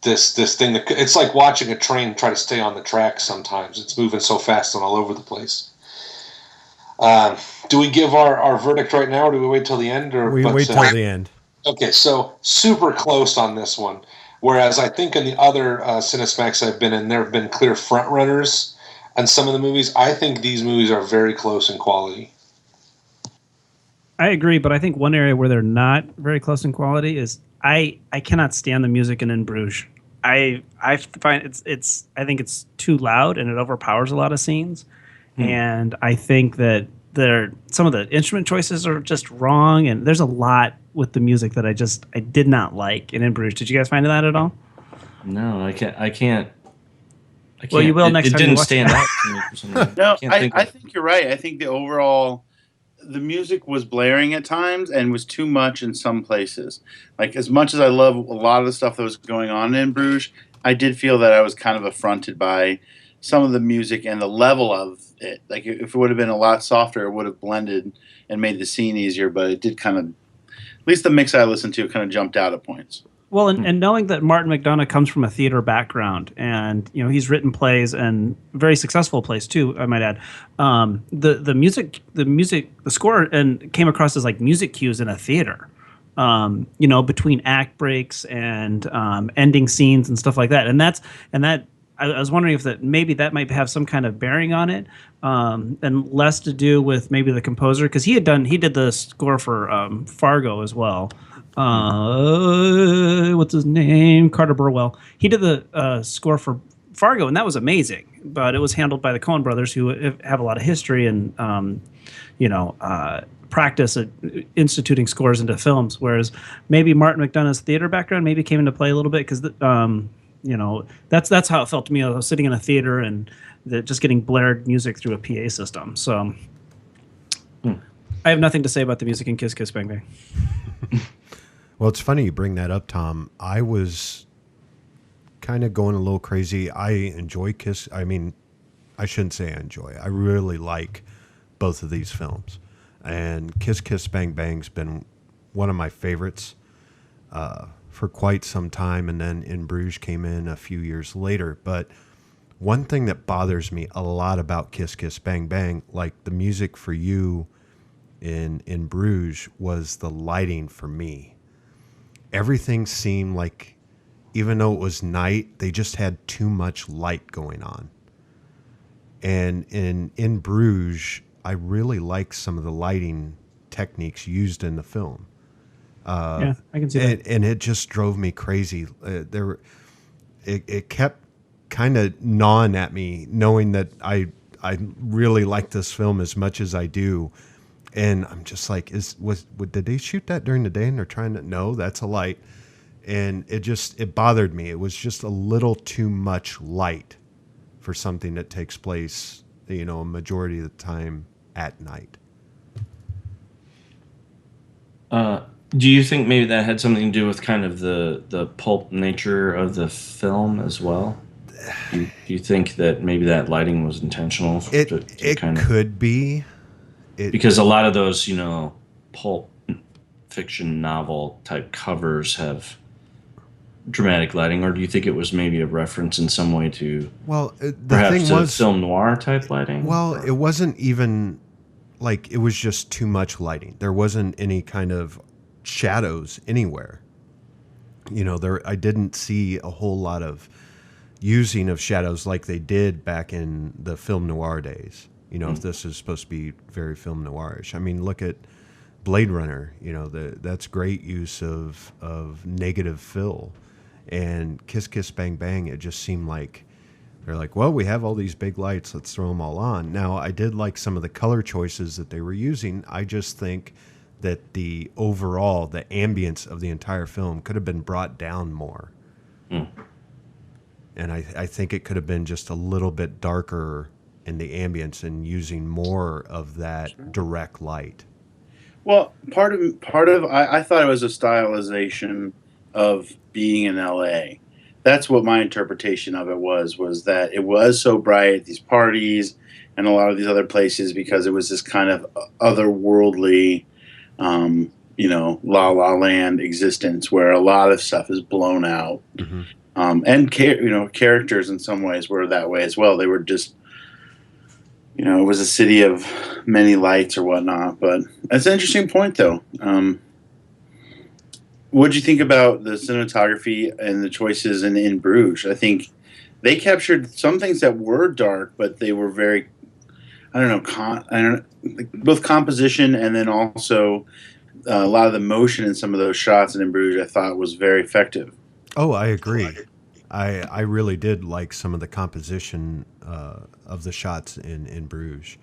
thing. It's like watching a train try to stay on the track sometimes. It's moving so fast and all over the place. Do we give our verdict right now, or do we wait till the end? We wait till the end. Okay, so super close on this one. Whereas I think in the other Cinesmacks I've been in, there have been clear front runners on some of the movies. I think these movies are very close in quality. I agree, but I think one area where they're not very close in quality is I cannot stand the music in Bruges. I find it's I think it's too loud and it overpowers a lot of scenes, and I think that some of the instrument choices are just wrong, and there's a lot with the music that I did not like in Bruges. Did you guys find that at all? No, I can't. Well, you will next it time. It you didn't watch stand it. out to me for some reason. No, I I think you're right. I think the music was blaring at times and was too much in some places. Like, as much as I love a lot of the stuff that was going on in Bruges, I did feel that I was kind of affronted by some of the music and the level of it. Like, if it would have been a lot softer, it would have blended and made the scene easier, but it did kind of, at least the mix I listened to, kind of jumped out at points. Well, and knowing that Martin McDonagh comes from a theater background, and he's written plays and very successful plays too, I might add. The music, the score, and came across as like music cues in a theater. Between act breaks and ending scenes and stuff like that, and that. I was wondering if maybe that might have some kind of bearing on it, and less to do with maybe the composer, because he did the score for Fargo as well. What's his name? Carter Burwell. He did the score for Fargo, and that was amazing. But it was handled by the Coen brothers, who have a lot of history and practice at instituting scores into films. Whereas maybe Martin McDonagh's theater background maybe came into play a little bit, because that's how it felt to me. I was sitting in a theater and just getting blared music through a PA system. So I have nothing to say about the music in Kiss Kiss Bang Bang. Well, it's funny you bring that up, Tom. I was kind of going a little crazy. I enjoy Kiss. I mean, I shouldn't say I enjoy. I really like both of these films. And Kiss Kiss Bang Bang's been one of my favorites for quite some time. And then In Bruges came in a few years later. But one thing that bothers me a lot about Kiss Kiss Bang Bang, like the music for you in Bruges, was the lighting for me. Everything seemed like, even though it was night, they just had too much light going on. And in Bruges, I really like some of the lighting techniques used in the film. Yeah, I can see that. And it just drove me crazy. It kept kind of gnawing at me, knowing that I really like this film as much as I do. And I'm just like, did they shoot that during the day and they're trying to? No, that's a light. And it bothered me. It was just a little too much light for something that takes place, a majority of the time at night. Do you think maybe that had something to do with kind of the pulp nature of the film as well? Do you think that maybe that lighting was intentional? It could be. Because a lot of those, pulp fiction novel type covers have dramatic lighting, or do you think it was maybe a reference in some way to perhaps to film noir type lighting? Well, it wasn't even like, it was just too much lighting. There wasn't any kind of shadows anywhere. I didn't see a whole lot of using of shadows like they did back in the film noir days. If this is supposed to be very film noirish. I mean, look at Blade Runner. That's great use of negative fill. And Kiss Kiss Bang Bang, it just seemed like they're like, well, we have all these big lights, let's throw them all on. Now, I did like some of the color choices that they were using. I just think that the ambience of the entire film could have been brought down more. And I think it could have been just a little bit darker in the ambience and using more of that direct light. Well, part of I thought it was a stylization of being in LA. That's what my interpretation of it was that it was so bright at these parties and a lot of these other places, because it was this kind of otherworldly, La La Land existence where a lot of stuff is blown out. Mm-hmm. And characters in some ways were that way as well. They were just, it was a city of many lights or whatnot. But that's an interesting point, though. What did you think about the cinematography and the choices in Bruges? I think they captured some things that were dark, but they were very, both composition and then also a lot of the motion in some of those shots in Bruges, I thought was very effective. Oh, I agree. I really did like some of the composition of the shots in Bruges.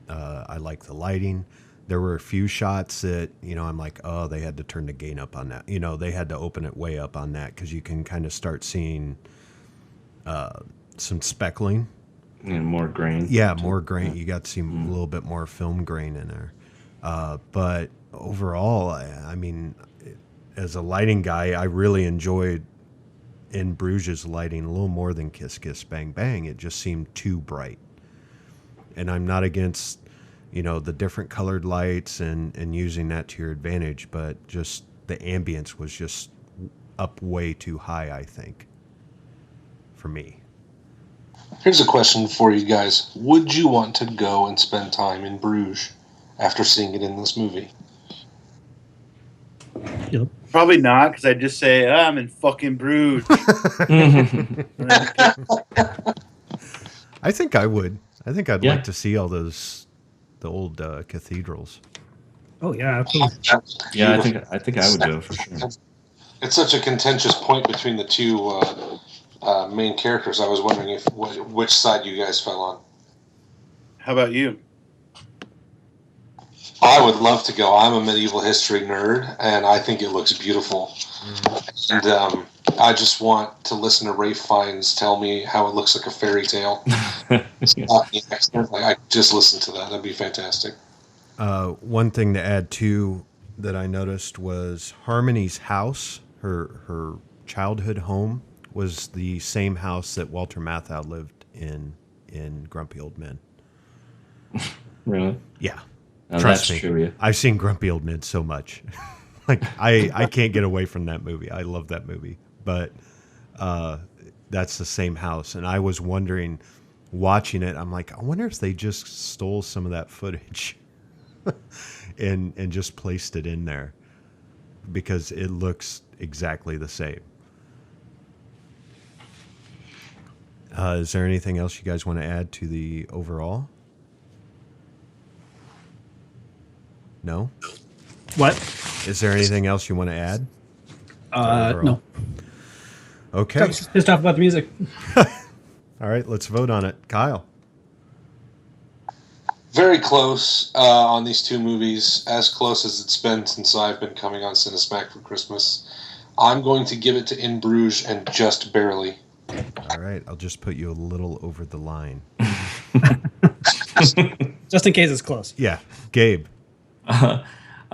I like the lighting. There were a few shots that, I'm like, oh, they had to turn the gain up on that. They had to open it way up on that because you can kind of start seeing some speckling. More grain. Yeah, more grain. You got to see a little bit more film grain in there. But overall, I mean, as a lighting guy, I really enjoyed in Bruges' lighting a little more than Kiss Kiss Bang Bang. It just seemed too bright. And I'm not against, the different colored lights and using that to your advantage, but just the ambience was just up way too high, I think, for me. Here's a question for you guys. Would you want to go and spend time in Bruges after seeing it in this movie? Yep. Probably not, because I'd just say, I'm in fucking Bruges. I think I would. I think I'd like to see all the old cathedrals. Oh yeah, absolutely. Yeah, I think I would go for sure. It's such a contentious point between the two main characters. I was wondering which side you guys fell on. How about you? I would love to go. I'm a medieval history nerd, and I think it looks beautiful. And I just want to listen to Ralph Fiennes tell me how it looks like a fairy tale. I just listen to that. That'd be fantastic. One thing to add too that I noticed was Harmony's house, her childhood home, was the same house that Walter Matthau lived in Grumpy Old Men. Really? Yeah. Oh, Trust that's me. true, yeah. I've seen Grumpy Old Men so much. Like I can't get away from that movie. I love that movie. But that's the same house. And I was wondering, watching it, I'm like, I wonder if they just stole some of that footage and just placed it in there, because it looks exactly the same. Is there anything else you guys want to add to the overall? No? What? Is there anything else you want to add? No. Okay. Just talk about the music. All right, let's vote on it. Kyle. Very close on these two movies, as close as it's been since I've been coming on Cinesmack for Christmas. I'm going to give it to In Bruges, and just barely. All right, I'll just put you a little over the line. Just in case it's close. Yeah, Gabe.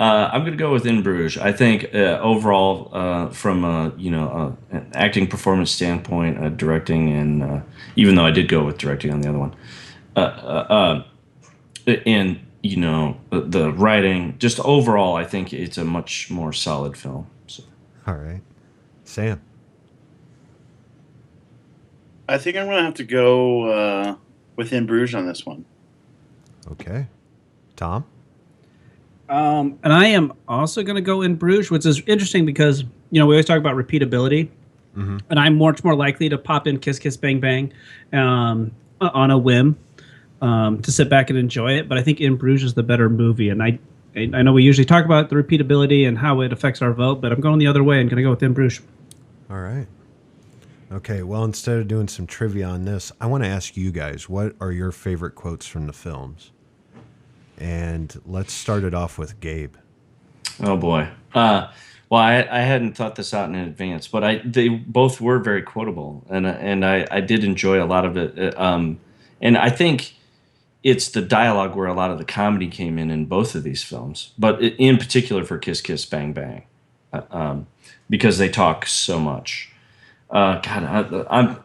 I'm going to go with In Bruges. I think overall, from an acting performance standpoint, directing, and even though I did go with directing on the other one, and the writing, just overall, I think it's a much more solid film. So. All right, Sam. I think I'm going to have to go with In Bruges on this one. Okay, Tom. And I am also going to go In Bruges, which is interesting because, we always talk about repeatability. Mm-hmm. And I'm much more likely to pop in Kiss Kiss Bang Bang on a whim to sit back and enjoy it. But I think In Bruges is the better movie. And I know we usually talk about the repeatability and how it affects our vote, but I'm going the other way. I'm going to go with In Bruges. All right. Okay, well, instead of doing some trivia on this, I want to ask you guys, what are your favorite quotes from the films? And let's start it off with Gabe. Oh boy. Well, I hadn't thought this out in advance, but they both were very quotable, and I did enjoy a lot of it. And I think it's the dialogue where a lot of the comedy came in both of these films, but in particular for Kiss Kiss Bang Bang, because they talk so much. God,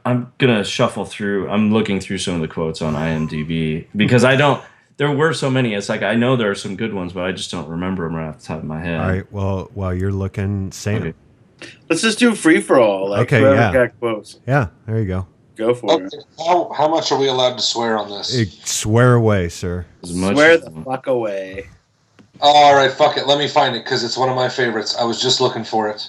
I'm gonna shuffle through. I'm looking through some of the quotes on IMDb because I don't. There were so many. It's like I know there are some good ones, but I just don't remember them right off the top of my head. All right. Well, while you're looking, Sam. Okay. Let's just do free for all. Like, okay. whoever Yeah. got quotes. Yeah. There you go. Go for Okay. it. How much are we allowed to swear on this? Swear away, sir. As much Swear as- the fuck away. All right, fuck it. Let me find it because it's one of my favorites. I was just looking for it.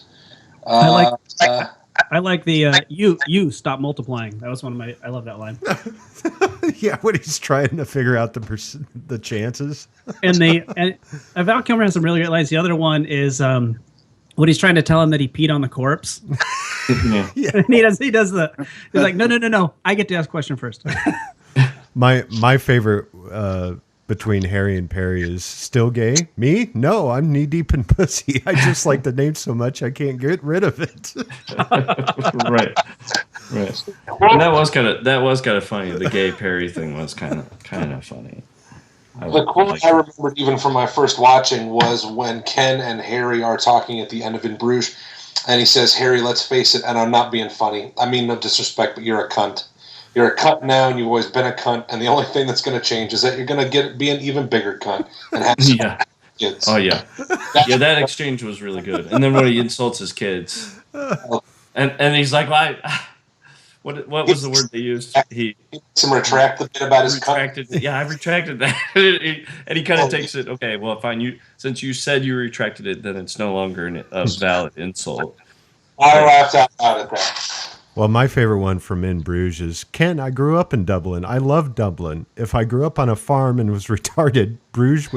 I I like the you stop multiplying. That was one of my. I love that line. Yeah, when he's trying to figure out the chances. And Val Kilmer has some really great lines. The other one is when he's trying to tell him that he peed on the corpse. Yeah. And he does he's like, no, I get to ask a question first. My favorite between Harry and Perry is still gay. Me? No, I'm knee deep in pussy. I just like the name so much I can't get rid of it. Right. And that was kind of funny. The gay Perry thing was kind of funny. The quote I remembered even from my first watching was when Ken and Harry are talking at the end of In Bruges, and he says, "Harry, let's face it, and I'm not being funny. I mean no disrespect, but you're a cunt. You're a cunt now, and you've always been a cunt, and the only thing that's going to change is that you're going to be an even bigger cunt and have some kids." Oh, yeah. Yeah, that exchange was really good. And then when he insults his kids, and he's like, well, what was the word they used? He makes him retract the bit about his retracted. cunt. Yeah, I retracted that. And he kind of takes it, okay, well, fine. Since you said you retracted it, then it's no longer a valid insult. I laughed out loud at that. Well, my favorite one from In Bruges is, Ken, I grew up in Dublin. I love Dublin. If I grew up on a farm and was retarded, Bruges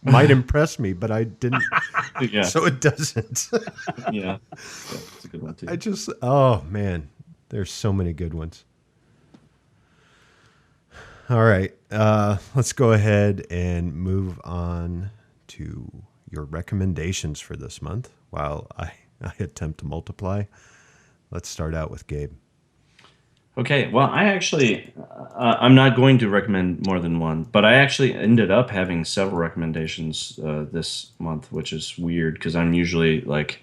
might impress me, but I didn't. Yeah. So it doesn't. Yeah. That's a good one, too. Oh, man. There's so many good ones. All right. Let's go ahead and move on to your recommendations for this month while I attempt to multiply. Let's start out with Gabe. Okay, well, I actually, I'm not going to recommend more than one, but I actually ended up having several recommendations this month, which is weird because I'm usually like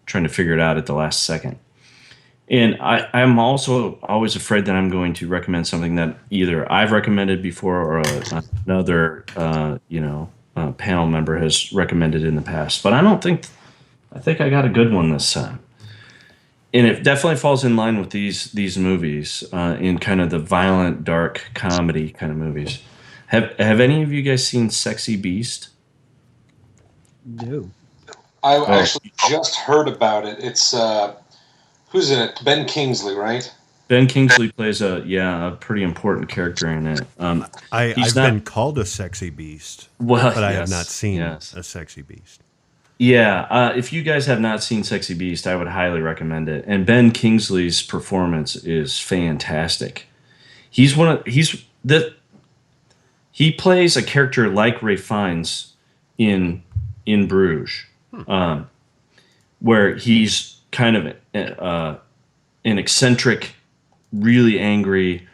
trying to figure it out at the last second. And I'm also always afraid that I'm going to recommend something that either I've recommended before or another, panel member has recommended in the past. But I think I got a good one this time. And it definitely falls in line with these movies, in kind of the violent, dark comedy kind of movies. Have any of you guys seen Sexy Beast? No. I actually just heard about it. It's who's in it? Ben Kingsley, right? Ben Kingsley plays a pretty important character in it. I've been called a sexy beast, well, but I have not seen a sexy beast. Yeah, if you guys have not seen Sexy Beast, I would highly recommend it. And Ben Kingsley's performance is fantastic. He plays a character like Ralph Fiennes in Bruges, where he's kind of an eccentric, really angry,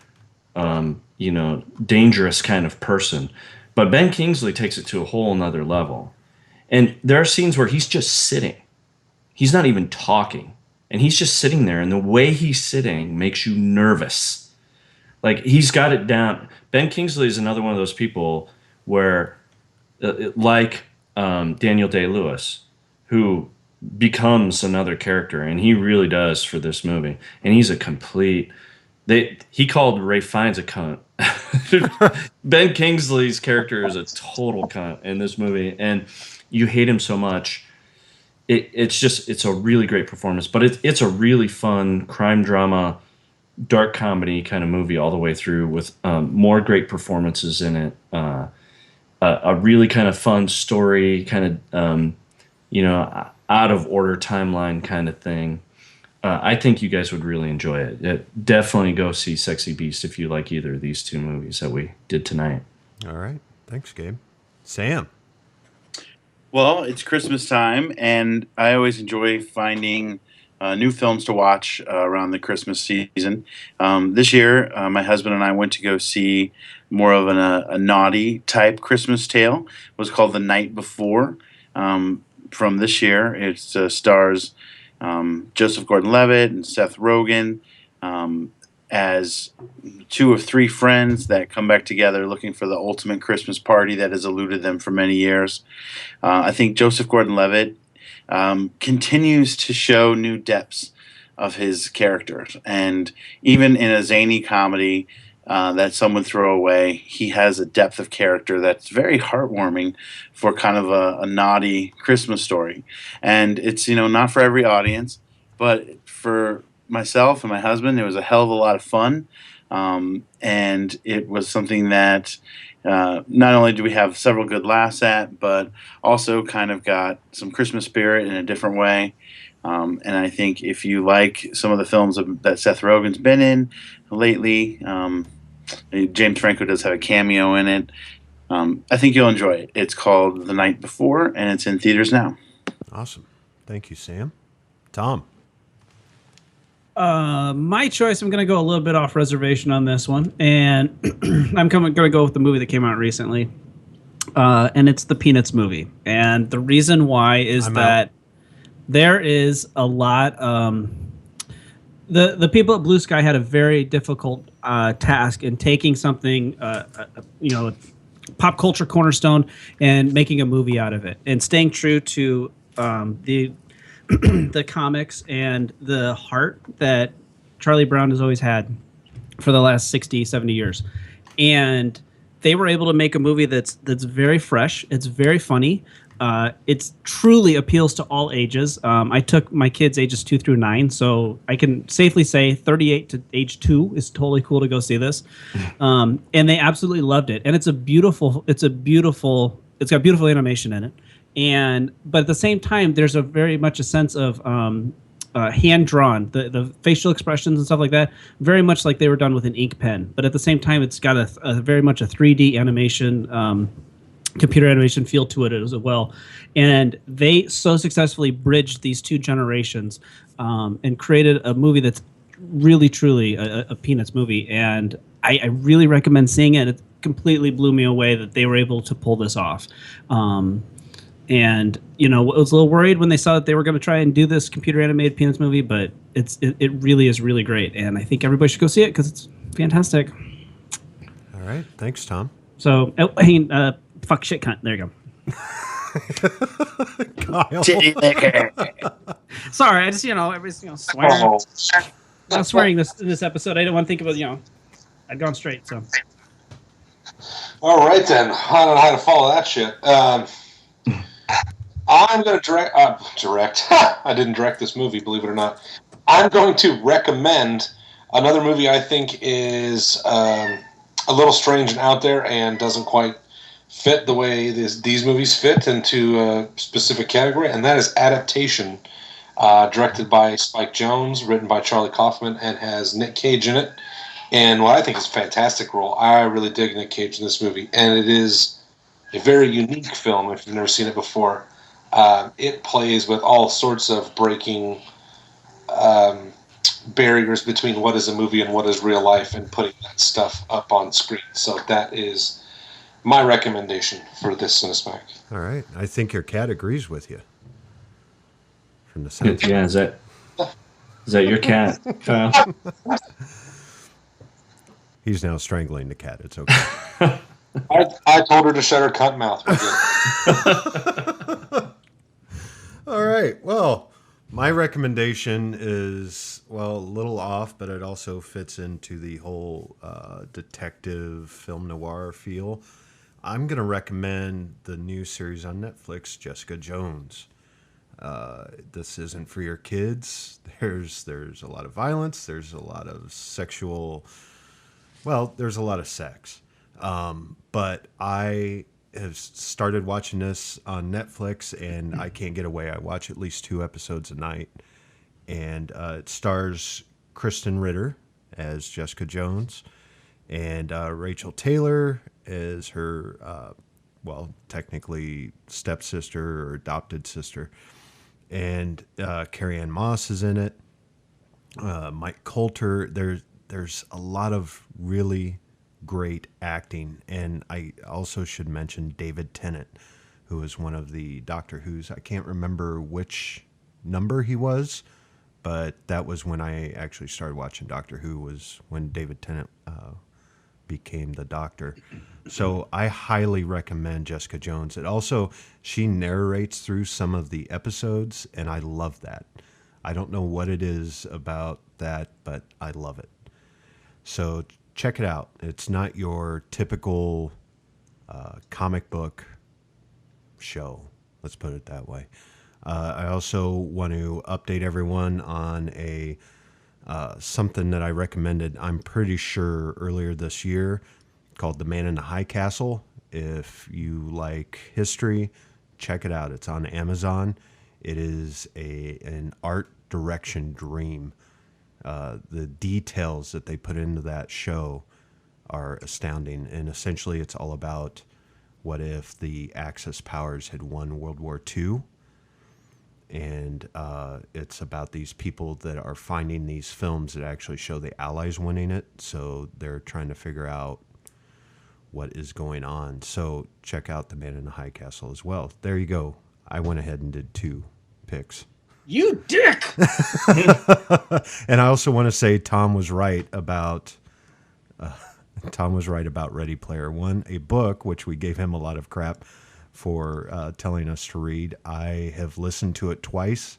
dangerous kind of person. But Ben Kingsley takes it to a whole nother level. And there are scenes where he's just sitting. He's not even talking. And he's just sitting there. And the way he's sitting makes you nervous. Like, he's got it down. Ben Kingsley is another one of those people where, Daniel Day-Lewis, who becomes another character. And he really does for this movie. And he's a complete... He called Ralph Fiennes a cunt. Ben Kingsley's character is a total cunt in this movie. And... you hate him so much. It's a really great performance, but it's a really fun crime drama, dark comedy kind of movie all the way through with more great performances in it. A really kind of fun story, kind of out of order timeline kind of thing. I think you guys would really enjoy it. Definitely go see Sexy Beast if you like either of these two movies that we did tonight. All right, thanks, Gabe. Sam. Well, it's Christmas time, and I always enjoy finding new films to watch around the Christmas season. This year, my husband and I went to go see more of a naughty type Christmas tale. It was called The Night Before. From this year, it stars Joseph Gordon-Levitt and Seth Rogen as two of three friends that come back together looking for the ultimate Christmas party that has eluded them for many years. I think Joseph Gordon-Levitt continues to show new depths of his characters. And even in a zany comedy that some would throw away, he has a depth of character that's very heartwarming for kind of a naughty Christmas story. And it's, not for every audience. but for myself and my husband, it was a hell of a lot of fun. And it was something that not only do we have several good laughs at, but also kind of got some Christmas spirit in a different way. And I think if you like some of the films that Seth Rogen's been in lately, James Franco does have a cameo in it. I think you'll enjoy it. It's called The Night Before, and it's in theaters now. Awesome. Thank you, Sam. Tom. My choice, I'm going to go a little bit off reservation on this one, and I'm going to go with the movie that came out recently, and it's the Peanuts movie. And the reason why is that there is a lot. The people at Blue Sky had a very difficult task in taking something, a pop culture cornerstone, and making a movie out of it, and staying true to the the comics and the heart that Charlie Brown has always had for the last 60, 70 years. And they were able to make a movie that's very fresh. It's very funny. It truly appeals to all ages. I took my kids ages 2 through 9, so I can safely say 38 to age 2 is totally cool to go see this. And they absolutely loved it. And it's got beautiful animation in it. But at the same time, there's very much a sense of hand drawn. The facial expressions and stuff like that, very much like they were done with an ink pen. But at the same time, it's got a very much a 3D animation, computer animation feel to it as well. And they so successfully bridged these two generations and created a movie that's really, truly a Peanuts movie. And I really recommend seeing it. It completely blew me away that they were able to pull this off. And I was a little worried when they saw that they were going to try and do this computer animated Peanuts movie, but it really is really great, and I think everybody should go see it because it's fantastic. All right, thanks, Tom. So, fuck shit cunt. There you go. Kyle. Sorry, I just everybody's swearing. I'm swearing this episode. I didn't want to think about I'd gone straight. So. All right then, I don't know how to follow that shit. I'm going to direct. I didn't direct this movie, believe it or not. I'm going to recommend another movie I think is a little strange and out there and doesn't quite fit the way these movies fit into a specific category, and that is Adaptation, directed by Spike Jonze, written by Charlie Kaufman, and has Nick Cage in it. And what I think is a fantastic role. I really dig Nick Cage in this movie, and it is a very unique film if you've never seen it before. It plays with all sorts of breaking barriers between what is a movie and what is real life and putting that stuff up on screen. So that is my recommendation for this Cinesmack. All right. I think your cat agrees with you. From the sound. Yeah, is that your cat, Kyle? He's now strangling the cat. It's okay. I told her to shut her cunt mouth. All right. Well, my recommendation is, a little off, but it also fits into the whole detective film noir feel. I'm going to recommend the new series on Netflix, Jessica Jones. This isn't for your kids. There's a lot of violence. There's a lot of sexual... there's a lot of sex. But I have started watching this on Netflix, and I can't get away. I watch at least 2 episodes a night. And it stars Kristen Ritter as Jessica Jones, and Rachel Taylor as her, technically stepsister or adopted sister. And Carrie Ann Moss is in it. Mike Coulter. There's a lot of really great acting, and I also should mention David Tennant, who is one of the Doctor Who's. I can't remember which number he was, but that was when I actually started watching Doctor Who, was when David Tennant became the Doctor. So I highly recommend Jessica Jones. It also, she narrates through some of the episodes, and I love that. I don't know what it is about that, but I love it. So check it out. It's not your typical comic book show. Let's put it that way. I also want to update everyone on something that I recommended, I'm pretty sure, earlier this year, called The Man in the High Castle. If you like history, check it out. It's on Amazon. It is an art direction dream. The details that they put into that show are astounding. And essentially, it's all about what if the Axis powers had won World War II. And it's about these people that are finding these films that actually show the Allies winning it. So they're trying to figure out what is going on. So check out The Man in the High Castle as well. There you go. I went ahead and did 2 picks. You dick! And I also want to say Tom was right about Ready Player One, a book which we gave him a lot of crap for telling us to read. I have listened to it twice,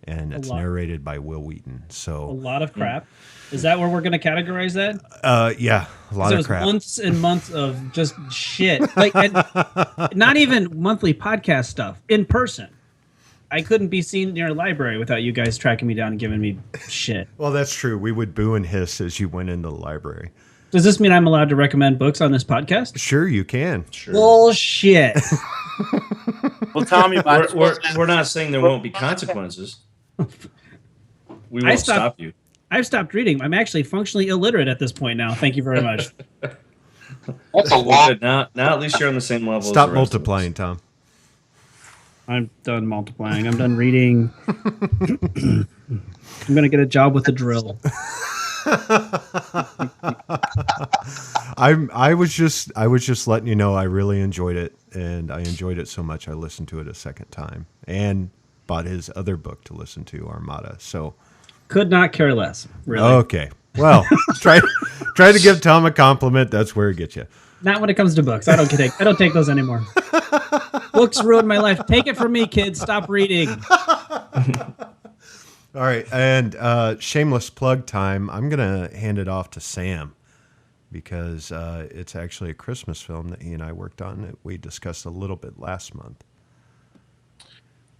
and it's narrated by Will Wheaton. So a lot of crap. Is that where we're going to categorize that? Yeah, a lot of crap. Months and months of just shit, like, and not even monthly podcast stuff in person. I couldn't be seen near a library without you guys tracking me down and giving me shit. Well, that's true. We would boo and hiss as you went into the library. Does this mean I'm allowed to recommend books on this podcast? Sure, you can. Sure. Bullshit. Well, Tommy, We're not saying there won't be consequences. We won't stop you. I've stopped reading. I'm actually functionally illiterate at this point now. Thank you very much. That's a lot. Now at least you're on the same level. Stop as the rest of multiplying, Tom. I'm done multiplying. I'm done reading. I'm going to get a job with a drill. I was just letting you know I really enjoyed it, and I enjoyed it so much I listened to it a second time and bought his other book to listen to, Armada. So could not care less. Really. Okay. Well, try to give Tom a compliment. That's where it gets you. Not when it comes to books. I don't take those anymore. Books ruined my life. Take it from me, kids. Stop reading. All right, and shameless plug time. I'm going to hand it off to Sam because it's actually a Christmas film that he and I worked on that we discussed a little bit last month.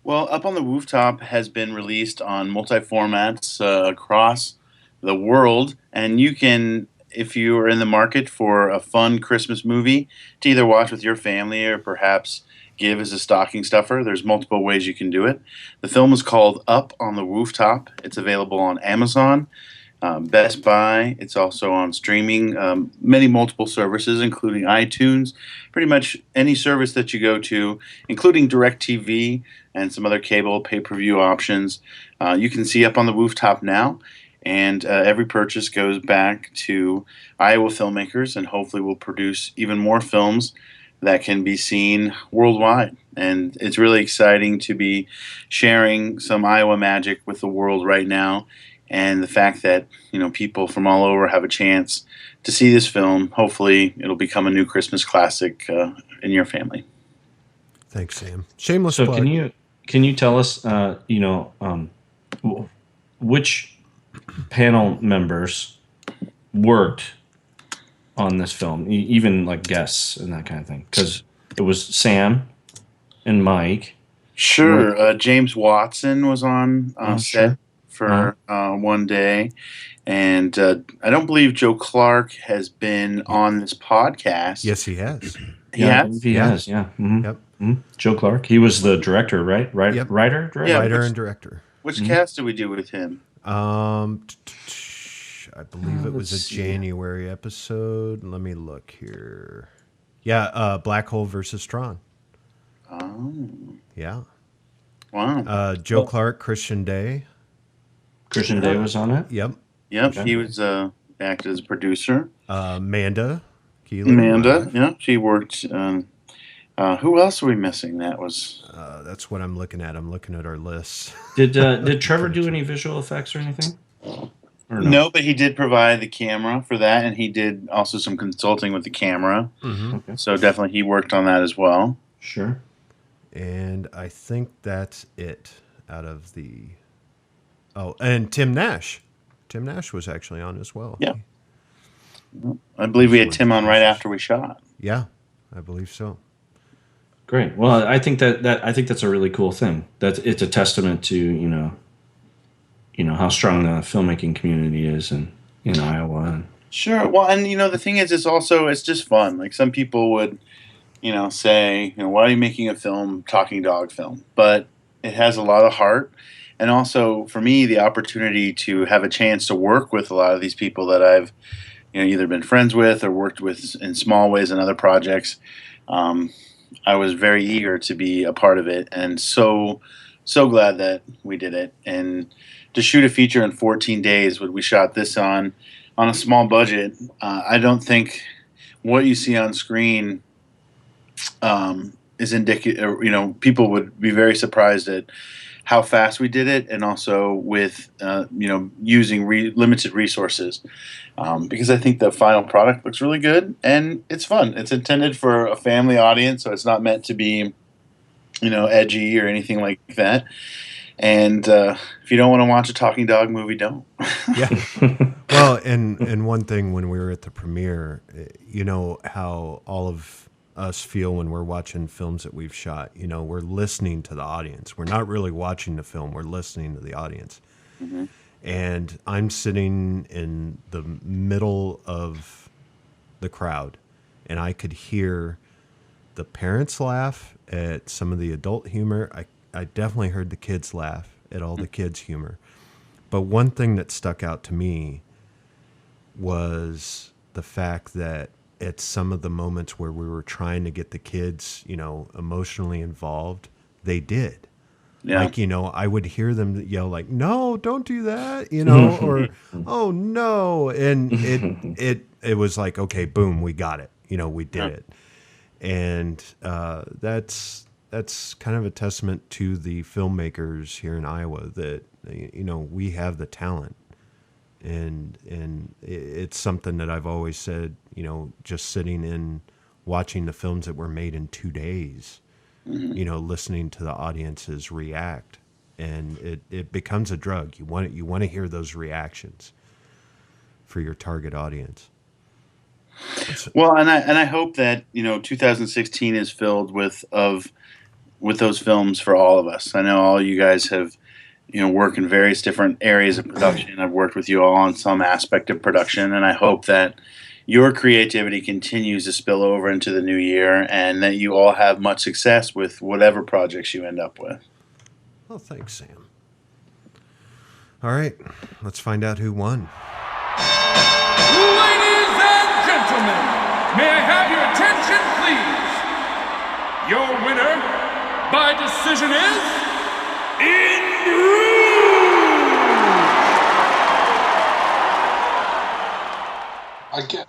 Well, Up on the Rooftop has been released on multi-formats across the world, and you can, if you are in the market for a fun Christmas movie to either watch with your family or perhaps give as a stocking stuffer, there's multiple ways you can do it. The film is called Up on the Rooftop. It's available on Amazon, Best Buy. It's also on streaming, many multiple services, including iTunes, pretty much any service that you go to, including DirecTV and some other cable pay-per-view options. You can see Up on the Rooftop now, and every purchase goes back to Iowa filmmakers, and hopefully will produce even more films that can be seen worldwide. And it's really exciting to be sharing some Iowa magic with the world right now. And the fact that, people from all over have a chance to see this film, hopefully it'll become a new Christmas classic in your family. Thanks, Sam. Shameless So plug. can you tell us, which panel members worked on this film, even like guests and that kind of thing? Because it was Sam and Mike. Sure. James Watson was on set for one day. And I don't believe Joe Clark has been on this podcast. Yes, he has. He has? He has, yeah. Mm-hmm. Yep. Mm-hmm. Joe Clark. He was the director, right? Yep. Writer? Yeah, Writer and director. Which cast did we do with him? I believe it was a January episode. Let me look here. Yeah, Black Hole versus Tron. Oh. Yeah. Wow. Joe Clark, Christian Day. Christian Day was on it? Yep. Yep, Okay. he was acted as a producer. Amanda Keeler. Yeah, she worked. Who else are we missing? That was That's what I'm looking at. I'm looking at our list. Did Trevor do any visual effects or anything? Or no, but he did provide the camera for that, and he did also some consulting with the camera. Mm-hmm. Okay. So definitely he worked on that as well. Sure. And I think that's it out of the... Oh, and Tim Nash. Tim Nash was actually on as well. Yeah. I believe we had Tim on right after we shot. Yeah, I believe so. Great. Well, I think I think that's a really cool thing. That it's a testament to how strong the filmmaking community is in Iowa. Sure. Well, and the thing is, it's just fun. Like some people would, say, why are you making a talking dog film? But it has a lot of heart. And also for me, the opportunity to have a chance to work with a lot of these people that I've, either been friends with or worked with in small ways in other projects. I was very eager to be a part of it, and so glad that we did it. And to shoot a feature in 14 days, what we shot this on a small budget, I don't think what you see on screen is indicative. People would be very surprised at how fast we did it, and also with using limited resources. Because I think the final product looks really good and it's fun. It's intended for a family audience, so it's not meant to be, edgy or anything like that. And if you don't want to watch a talking dog movie, don't. Yeah. Well, and one thing when we were at the premiere, how all of us feel when we're watching films that we've shot. We're listening to the audience. We're not really watching the film. We're listening to the audience. Mm-hmm. And I'm sitting in the middle of the crowd, and I could hear the parents laugh at some of the adult humor. I definitely heard the kids laugh at all the kids' humor. But one thing that stuck out to me was the fact that at some of the moments where we were trying to get the kids, emotionally involved, they did. Yeah. Like, I would hear them yell like, "No, don't do that," or "Oh no." And it was like, okay, boom, we got it. We did it. And that's kind of a testament to the filmmakers here in Iowa that, we have the talent. And it's something that I've always said, just sitting in watching the films that were made in 2 days, listening to the audiences react, and it becomes a drug. You want to hear those reactions for your target audience. Well, and I hope that 2016 is filled with those films for all of us. I know all you guys have work in various different areas of production. I've worked with you all on some aspect of production, and I hope that your creativity continues to spill over into the new year, and that you all have much success with whatever projects you end up with. Well, thanks, Sam. All right, let's find out who won. Ladies and gentlemen, may I have your attention, please? Your winner by decision is in Bruges.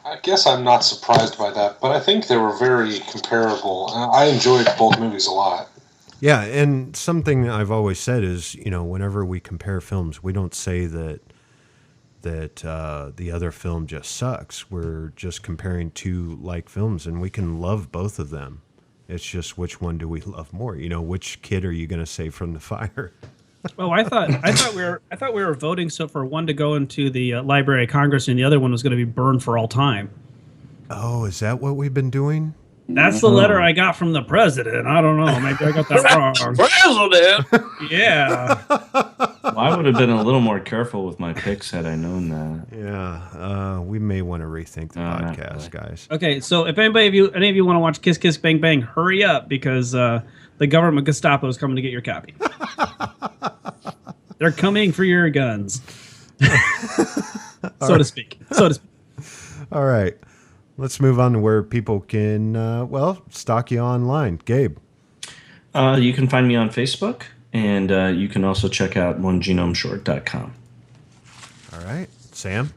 I guess I'm not surprised by that, but I think they were very comparable. I enjoyed both movies a lot. Yeah, and something I've always said is, whenever we compare films, we don't say that the other film just sucks. We're just comparing two like films, and we can love both of them. It's just which one do we love more? Which kid are you going to save from the fire? Oh, I thought we were voting so for one to go into the Library of Congress and the other one was going to be burned for all time. Oh, is that what we've been doing? That's the letter I got from the president. I don't know. Maybe I got that wrong. President. Yeah. Well, I would have been a little more careful with my picks had I known that. Yeah, we may want to rethink the podcast, guys. Okay, so if any of you want to watch Kiss Kiss Bang Bang, hurry up because the government Gestapo is coming to get your copy. They're coming for your guns, so to speak. All right, let's move on to where people can stalk you online. Gabe, you can find me on Facebook. And you can also check out onegenomeShort.com. All right. Sam?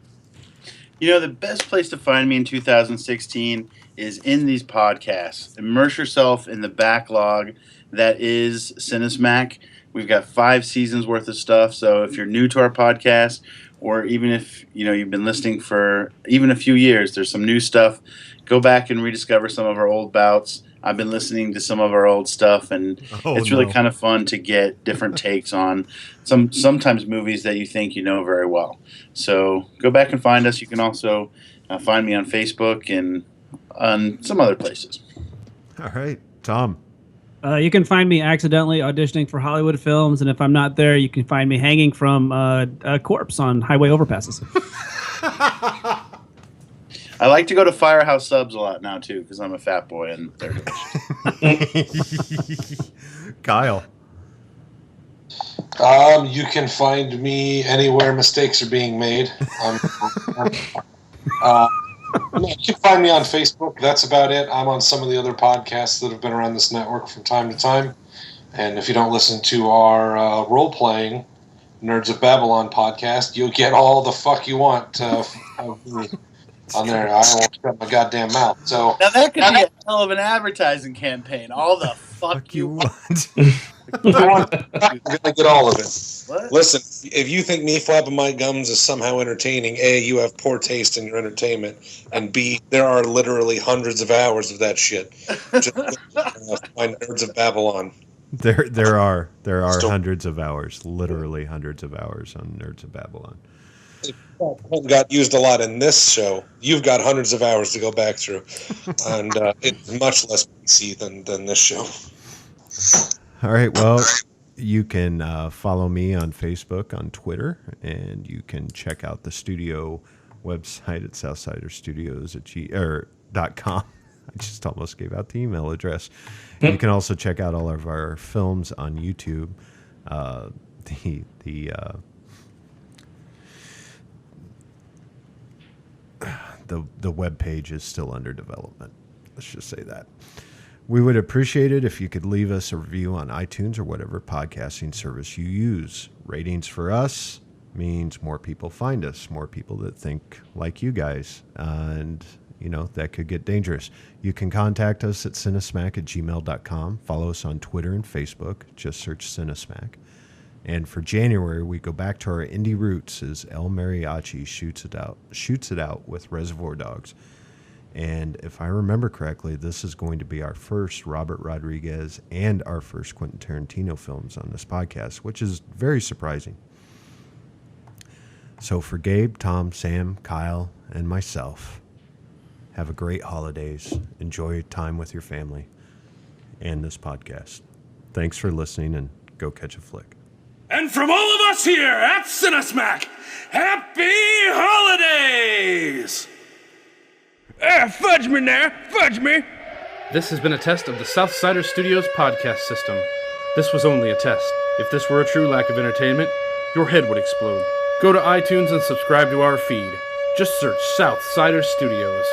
The best place to find me in 2016 is in these podcasts. Immerse yourself in the backlog that is Cinesmac. We've got 5 seasons worth of stuff. So if you're new to our podcast, or even if you've been listening for even a few years, there's some new stuff. Go back and rediscover some of our old bouts. I've been listening to some of our old stuff, and it's really kind of fun to get different takes on sometimes movies that you think you know very well. So go back and find us. You can also find me on Facebook and on some other places. All right, Tom. You can find me accidentally auditioning for Hollywood films, and if I'm not there, you can find me hanging from a corpse on highway overpasses. I like to go to Firehouse Subs a lot now too because I'm a fat boy and they're delicious. Kyle. You can find me anywhere mistakes are being made. You can find me on Facebook. That's about it. I'm on some of the other podcasts that have been around this network from time to time. And if you don't listen to our role-playing Nerds of Babylon podcast, you'll get all the fuck you want of me on there. I won't shut my goddamn mouth. So Now that could be a hell of an advertising campaign. All the fuck you want. you're gonna get all of it. What? Listen, if you think me flapping my gums is somehow entertaining, A, you have poor taste in your entertainment, and B, there are literally hundreds of hours of that shit. Just find Nerds of Babylon. There are hundreds of hours, literally hundreds of hours on Nerds of Babylon. Got used a lot in this show. You've got hundreds of hours to go back through, and it's much less PC than this show. All right, well, you can follow me on Facebook, on Twitter, and you can check out the studio website at southsiderstudios.com. I just almost gave out the email address. You can also check out all of our films on YouTube. The web page is still under development. Let's just say that. We would appreciate it if you could leave us a review on iTunes or whatever podcasting service you use. Ratings for us means more people find us, more people that think like you guys. And, that could get dangerous. You can contact us at cinesmack@gmail.com. Follow us on Twitter and Facebook. Just search Cinesmack. And for January, we go back to our indie roots as El Mariachi shoots it out with Reservoir Dogs. And if I remember correctly, this is going to be our first Robert Rodriguez and our first Quentin Tarantino films on this podcast, which is very surprising. So for Gabe, Tom, Sam, Kyle, and myself, have a great holidays. Enjoy your time with your family and this podcast. Thanks for listening, and go catch a flick. And from all of us here at Cinesmack, happy holidays! Fudge me now, fudge me! This has been a test of the Southsider Studios podcast system. This was only a test. If this were a true lack of entertainment, your head would explode. Go to iTunes and subscribe to our feed. Just search Southsider Studios.